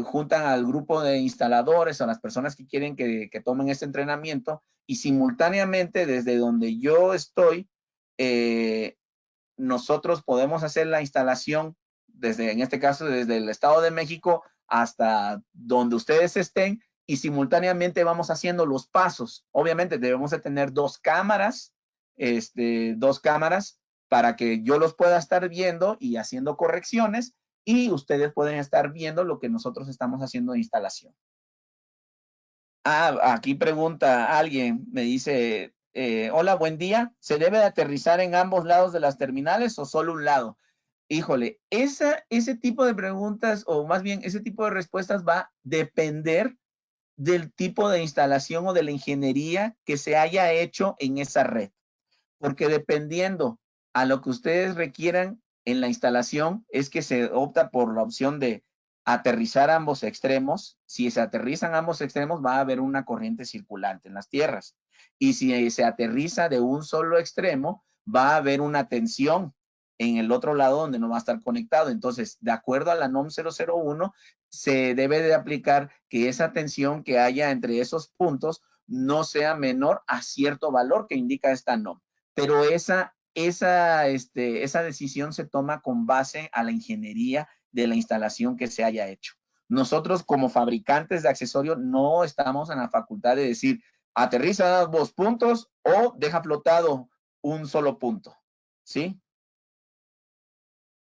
juntan al grupo de instaladores o a las personas que quieren que tomen este entrenamiento y simultáneamente desde donde yo estoy, nosotros podemos hacer la instalación en este caso, desde el Estado de México hasta donde ustedes estén y simultáneamente vamos haciendo los pasos. Obviamente debemos de tener dos cámaras para que yo los pueda estar viendo y haciendo correcciones y ustedes pueden estar viendo lo que nosotros estamos haciendo de instalación. Aquí pregunta alguien, me dice, hola, buen día, ¿se debe de aterrizar en ambos lados de las terminales o solo un lado? Híjole, ese tipo de preguntas, o más bien ese tipo de respuestas va a depender del tipo de instalación o de la ingeniería que se haya hecho en esa red. Porque dependiendo a lo que ustedes requieran en la instalación, es que se opta por la opción de aterrizar ambos extremos. Si se aterrizan ambos extremos, va a haber una corriente circulante en las tierras. Y si se aterriza de un solo extremo, va a haber una tensión en el otro lado donde no va a estar conectado. Entonces, de acuerdo a la NOM 001, se debe de aplicar que esa tensión que haya entre esos puntos no sea menor a cierto valor que indica esta NOM. Pero esa decisión se toma con base a la ingeniería de la instalación que se haya hecho. Nosotros como fabricantes de accesorios no estamos en la facultad de decir aterriza dos puntos o deja flotado un solo punto, ¿sí?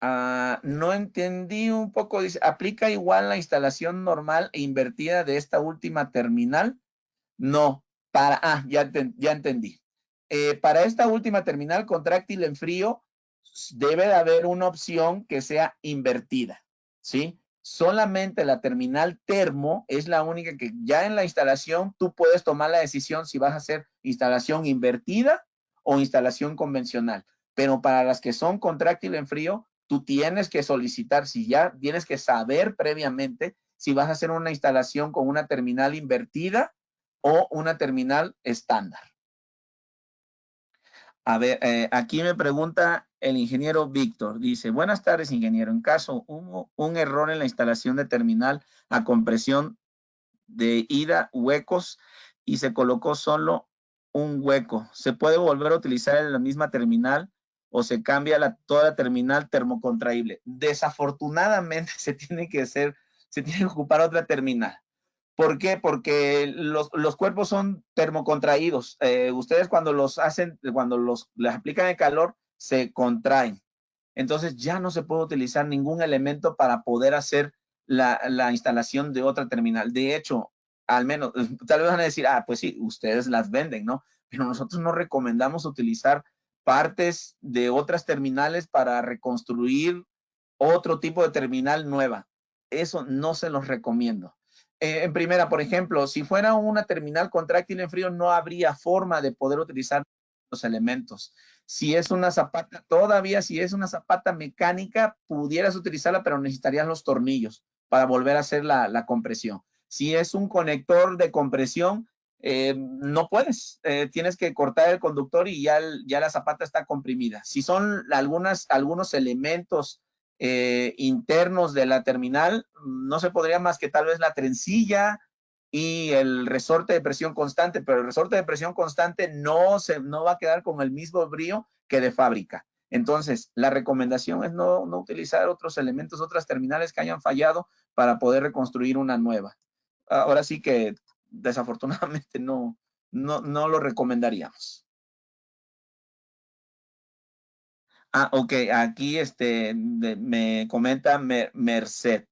No entendí un poco, dice, ¿aplica igual la instalación normal e invertida de esta última terminal? No, ya entendí. Para esta última terminal contráctil en frío, debe de haber una opción que sea invertida, ¿sí? Solamente la terminal termo es la única que ya en la instalación tú puedes tomar la decisión si vas a hacer instalación invertida o instalación convencional. Pero para las que son contráctil en frío, tú tienes que solicitar, si ya tienes que saber previamente si vas a hacer una instalación con una terminal invertida o una terminal estándar. A ver, aquí me pregunta el ingeniero Víctor. Dice, buenas tardes, ingeniero. En caso hubo un error en la instalación de terminal a compresión de ida, huecos, y se colocó solo un hueco, ¿se puede volver a utilizar en la misma terminal o se cambia toda la terminal termocontraíble? Desafortunadamente se tiene que ocupar otra terminal. ¿Por qué? Porque los cuerpos son termocontraídos. Ustedes cuando les aplican el calor, se contraen. Entonces ya no se puede utilizar ningún elemento para poder hacer la instalación de otra terminal. De hecho, al menos, tal vez van a decir, pues sí, ustedes las venden, ¿no? Pero nosotros no recomendamos utilizar partes de otras terminales para reconstruir otro tipo de terminal nueva. Eso no se los recomiendo. En primera, por ejemplo, si fuera una terminal contráctil en frío, no habría forma de poder utilizar los elementos. Si es una zapata, todavía si es una zapata mecánica, pudieras utilizarla, pero necesitarías los tornillos para volver a hacer la compresión. Si es un conector de compresión, no puedes. Tienes que cortar el conductor y ya la zapata está comprimida. Si son algunos elementos internos de la terminal, no se podría más que tal vez la trencilla y el resorte de presión constante, pero el resorte de presión constante no va a quedar con el mismo brío que de fábrica. Entonces, la recomendación es no utilizar otros elementos, otras terminales que hayan fallado para poder reconstruir una nueva. Ahora sí que desafortunadamente no lo recomendaríamos. Ok, aquí me comenta Merced.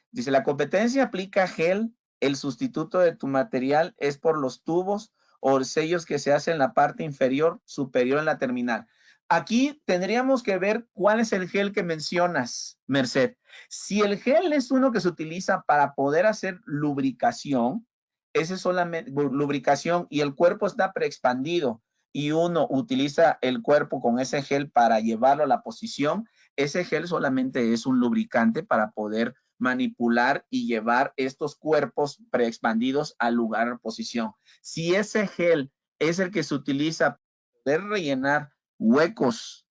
Dice, la competencia aplica gel, el sustituto de tu material es por los tubos o sellos que se hacen en la parte inferior, superior en la terminal. Aquí tendríamos que ver cuál es el gel que mencionas, Merced. Si el gel es uno que se utiliza para poder hacer lubricación, ese es solamente lubricación y el cuerpo está preexpandido y uno utiliza el cuerpo con ese gel para llevarlo a la posición, ese gel solamente es un lubricante para poder manipular y llevar estos cuerpos preexpandidos al lugar o posición. Si ese gel es el que se utiliza para poder rellenar huecos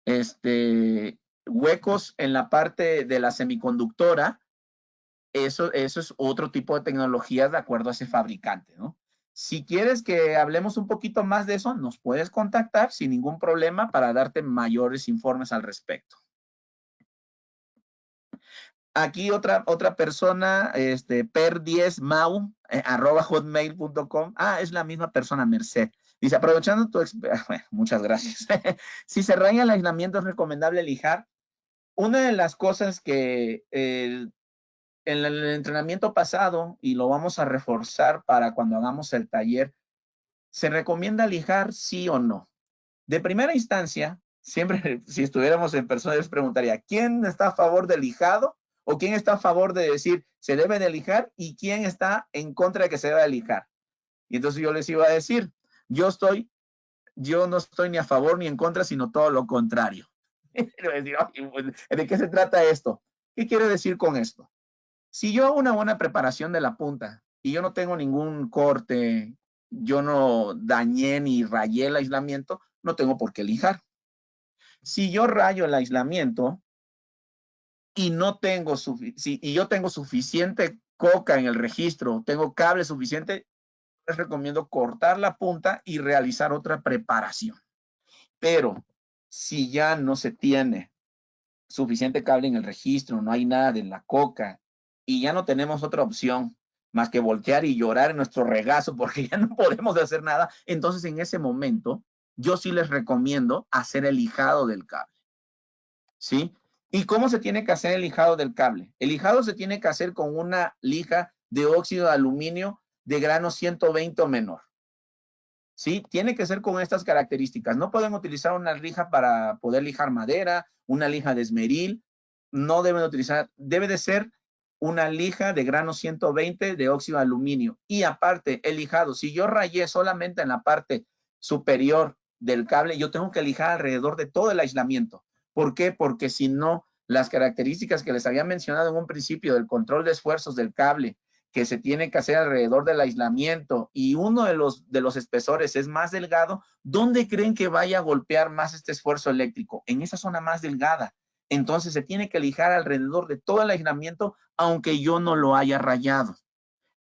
en la parte de la semiconductora, eso es otro tipo de tecnología de acuerdo a ese fabricante, ¿no? Si quieres que hablemos un poquito más de eso, nos puedes contactar sin ningún problema para darte mayores informes al respecto. Aquí otra persona, per10mau, @hotmail.com. Ah, es la misma persona, Merced. Dice, aprovechando tu experiencia, bueno, muchas gracias. Si se raya el aislamiento, ¿es recomendable lijar? Una de las cosas que en el entrenamiento pasado, y lo vamos a reforzar para cuando hagamos el taller, ¿se recomienda lijar sí o no? De primera instancia, siempre, si estuviéramos en persona, les preguntaría, ¿quién está a favor del lijado? ¿O quién está a favor de decir se debe de lijar? ¿Y quién está en contra de que se deba de lijar? Y entonces yo les iba a decir, yo no estoy ni a favor ni en contra, sino todo lo contrario. ¿De qué se trata esto? ¿Qué quiero decir con esto? Si yo hago una buena preparación de la punta y yo no tengo ningún corte, yo no dañé ni rayé el aislamiento, no tengo por qué lijar. Si yo rayo el aislamiento y no tengo y yo tengo suficiente coca en el registro, tengo cable suficiente, les recomiendo cortar la punta y realizar otra preparación. Pero si ya no se tiene suficiente cable en el registro, no hay nada de la coca y ya no tenemos otra opción más que voltear y llorar en nuestro regazo porque ya no podemos hacer nada, entonces en ese momento yo sí les recomiendo hacer el lijado del cable. ¿Sí? ¿Y cómo se tiene que hacer el lijado del cable? El lijado se tiene que hacer con una lija de óxido de aluminio de grano 120 o menor. ¿Sí? Tiene que ser con estas características. No pueden utilizar una lija para poder lijar madera, una lija de esmeril. No deben utilizar, debe de ser una lija de grano 120 de óxido de aluminio. Y aparte, el lijado, si yo rayé solamente en la parte superior del cable, yo tengo que lijar alrededor de todo el aislamiento. ¿Por qué? Porque si no, las características que les había mencionado en un principio del control de esfuerzos del cable, que se tiene que hacer alrededor del aislamiento y uno de los espesores es más delgado, ¿dónde creen que vaya a golpear más este esfuerzo eléctrico? En esa zona más delgada. Entonces se tiene que lijar alrededor de todo el aislamiento, aunque yo no lo haya rayado.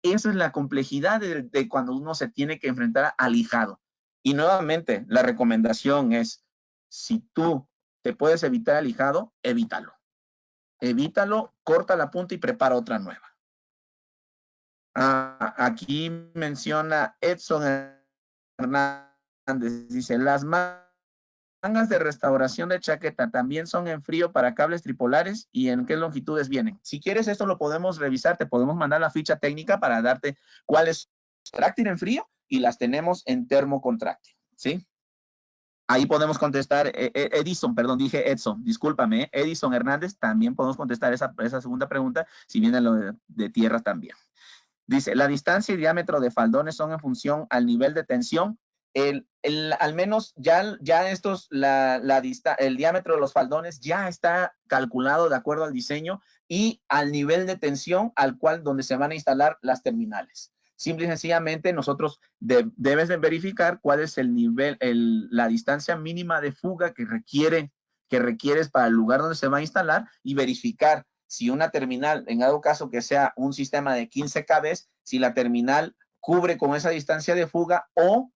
Esa es la complejidad de cuando uno se tiene que enfrentar al lijado. Y nuevamente, la recomendación es, si tú te puedes evitar el lijado, evítalo. Evítalo, corta la punta y prepara otra nueva. Aquí menciona Edson Hernández, dice, las mangas de restauración de chaqueta también son en frío para cables tripolares y en qué longitudes vienen. Si quieres esto lo podemos revisar, te podemos mandar la ficha técnica para darte cuáles contráctil en frío y las tenemos en termocontráctil, ¿sí? Ahí podemos contestar, Edison, perdón, dije Edson, discúlpame, Edison Hernández, también podemos contestar esa segunda pregunta, si viene lo de tierra también. Dice, la distancia y diámetro de faldones son en función al nivel de tensión. Al menos ya el diámetro de los faldones ya está calculado de acuerdo al diseño y al nivel de tensión donde se van a instalar las terminales. Simple y sencillamente nosotros debes de verificar cuál es el nivel, la distancia mínima de fuga que requieres para el lugar donde se va a instalar y verificar si una terminal, en dado caso que sea un sistema de 15 kV, si la terminal cubre con esa distancia de fuga o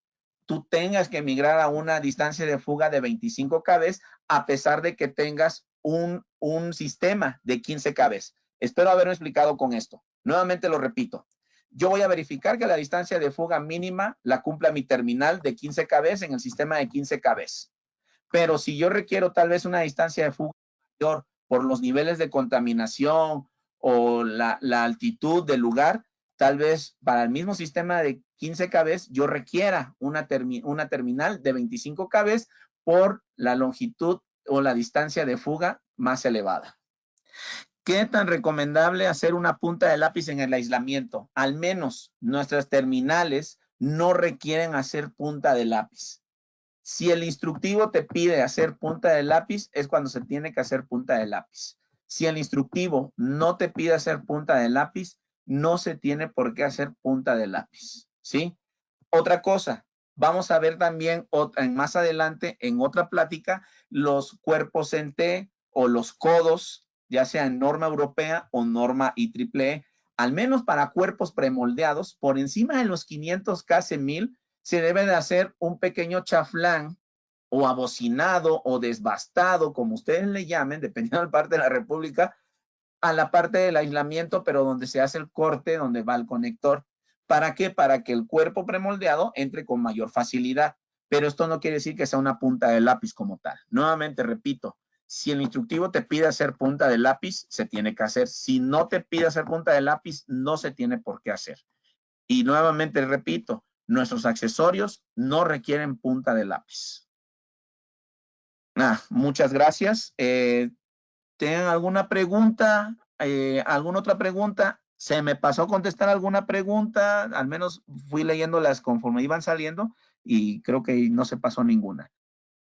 tú tengas que migrar a una distancia de fuga de 25 kV a pesar de que tengas un sistema de 15 kV. Espero haberme explicado con esto. Nuevamente lo repito. Yo voy a verificar que la distancia de fuga mínima la cumpla mi terminal de 15 kV en el sistema de 15 kV. Pero si yo requiero tal vez una distancia de fuga mayor por los niveles de contaminación o la altitud del lugar, tal vez para el mismo sistema de 15 kV yo requiera una terminal de 25 kV por la longitud o la distancia de fuga más elevada. ¿Qué tan recomendable hacer una punta de lápiz en el aislamiento? Al menos nuestras terminales no requieren hacer punta de lápiz. Si el instructivo te pide hacer punta de lápiz, es cuando se tiene que hacer punta de lápiz. Si el instructivo no te pide hacer punta de lápiz, no se tiene por qué hacer punta de lápiz, ¿sí? Otra cosa, vamos a ver también más adelante en otra plática los cuerpos en T o los codos, ya sea en norma europea o norma IEEE, al menos para cuerpos premoldeados, por encima de los 500 K/1000, se debe de hacer un pequeño chaflán o abocinado o desbastado, como ustedes le llamen, dependiendo del parte de la República, a la parte del aislamiento, pero donde se hace el corte, donde va el conector. ¿Para qué? Para que el cuerpo premoldeado entre con mayor facilidad. Pero esto no quiere decir que sea una punta de lápiz como tal. Nuevamente repito, si el instructivo te pide hacer punta de lápiz, se tiene que hacer. Si no te pide hacer punta de lápiz, no se tiene por qué hacer. Y nuevamente repito, nuestros accesorios no requieren punta de lápiz. Muchas gracias. ¿Tienen alguna pregunta? ¿Alguna otra pregunta? ¿Se me pasó a contestar alguna pregunta? Al menos fui leyéndolas conforme iban saliendo y creo que no se pasó ninguna.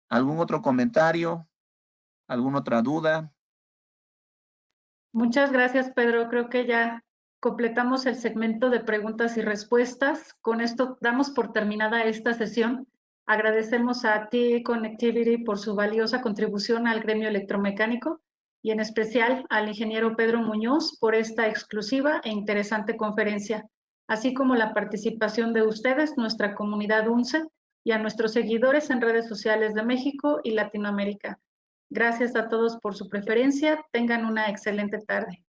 ¿Algún otro comentario? ¿Alguna otra duda? Muchas gracias, Pedro. Creo que ya completamos el segmento de preguntas y respuestas. Con esto damos por terminada esta sesión. Agradecemos a TE Connectivity por su valiosa contribución al gremio electromecánico y en especial al ingeniero Pedro Muñoz por esta exclusiva e interesante conferencia, así como la participación de ustedes, nuestra comunidad UNCE, y a nuestros seguidores en redes sociales de México y Latinoamérica. Gracias a todos por su preferencia. Tengan una excelente tarde.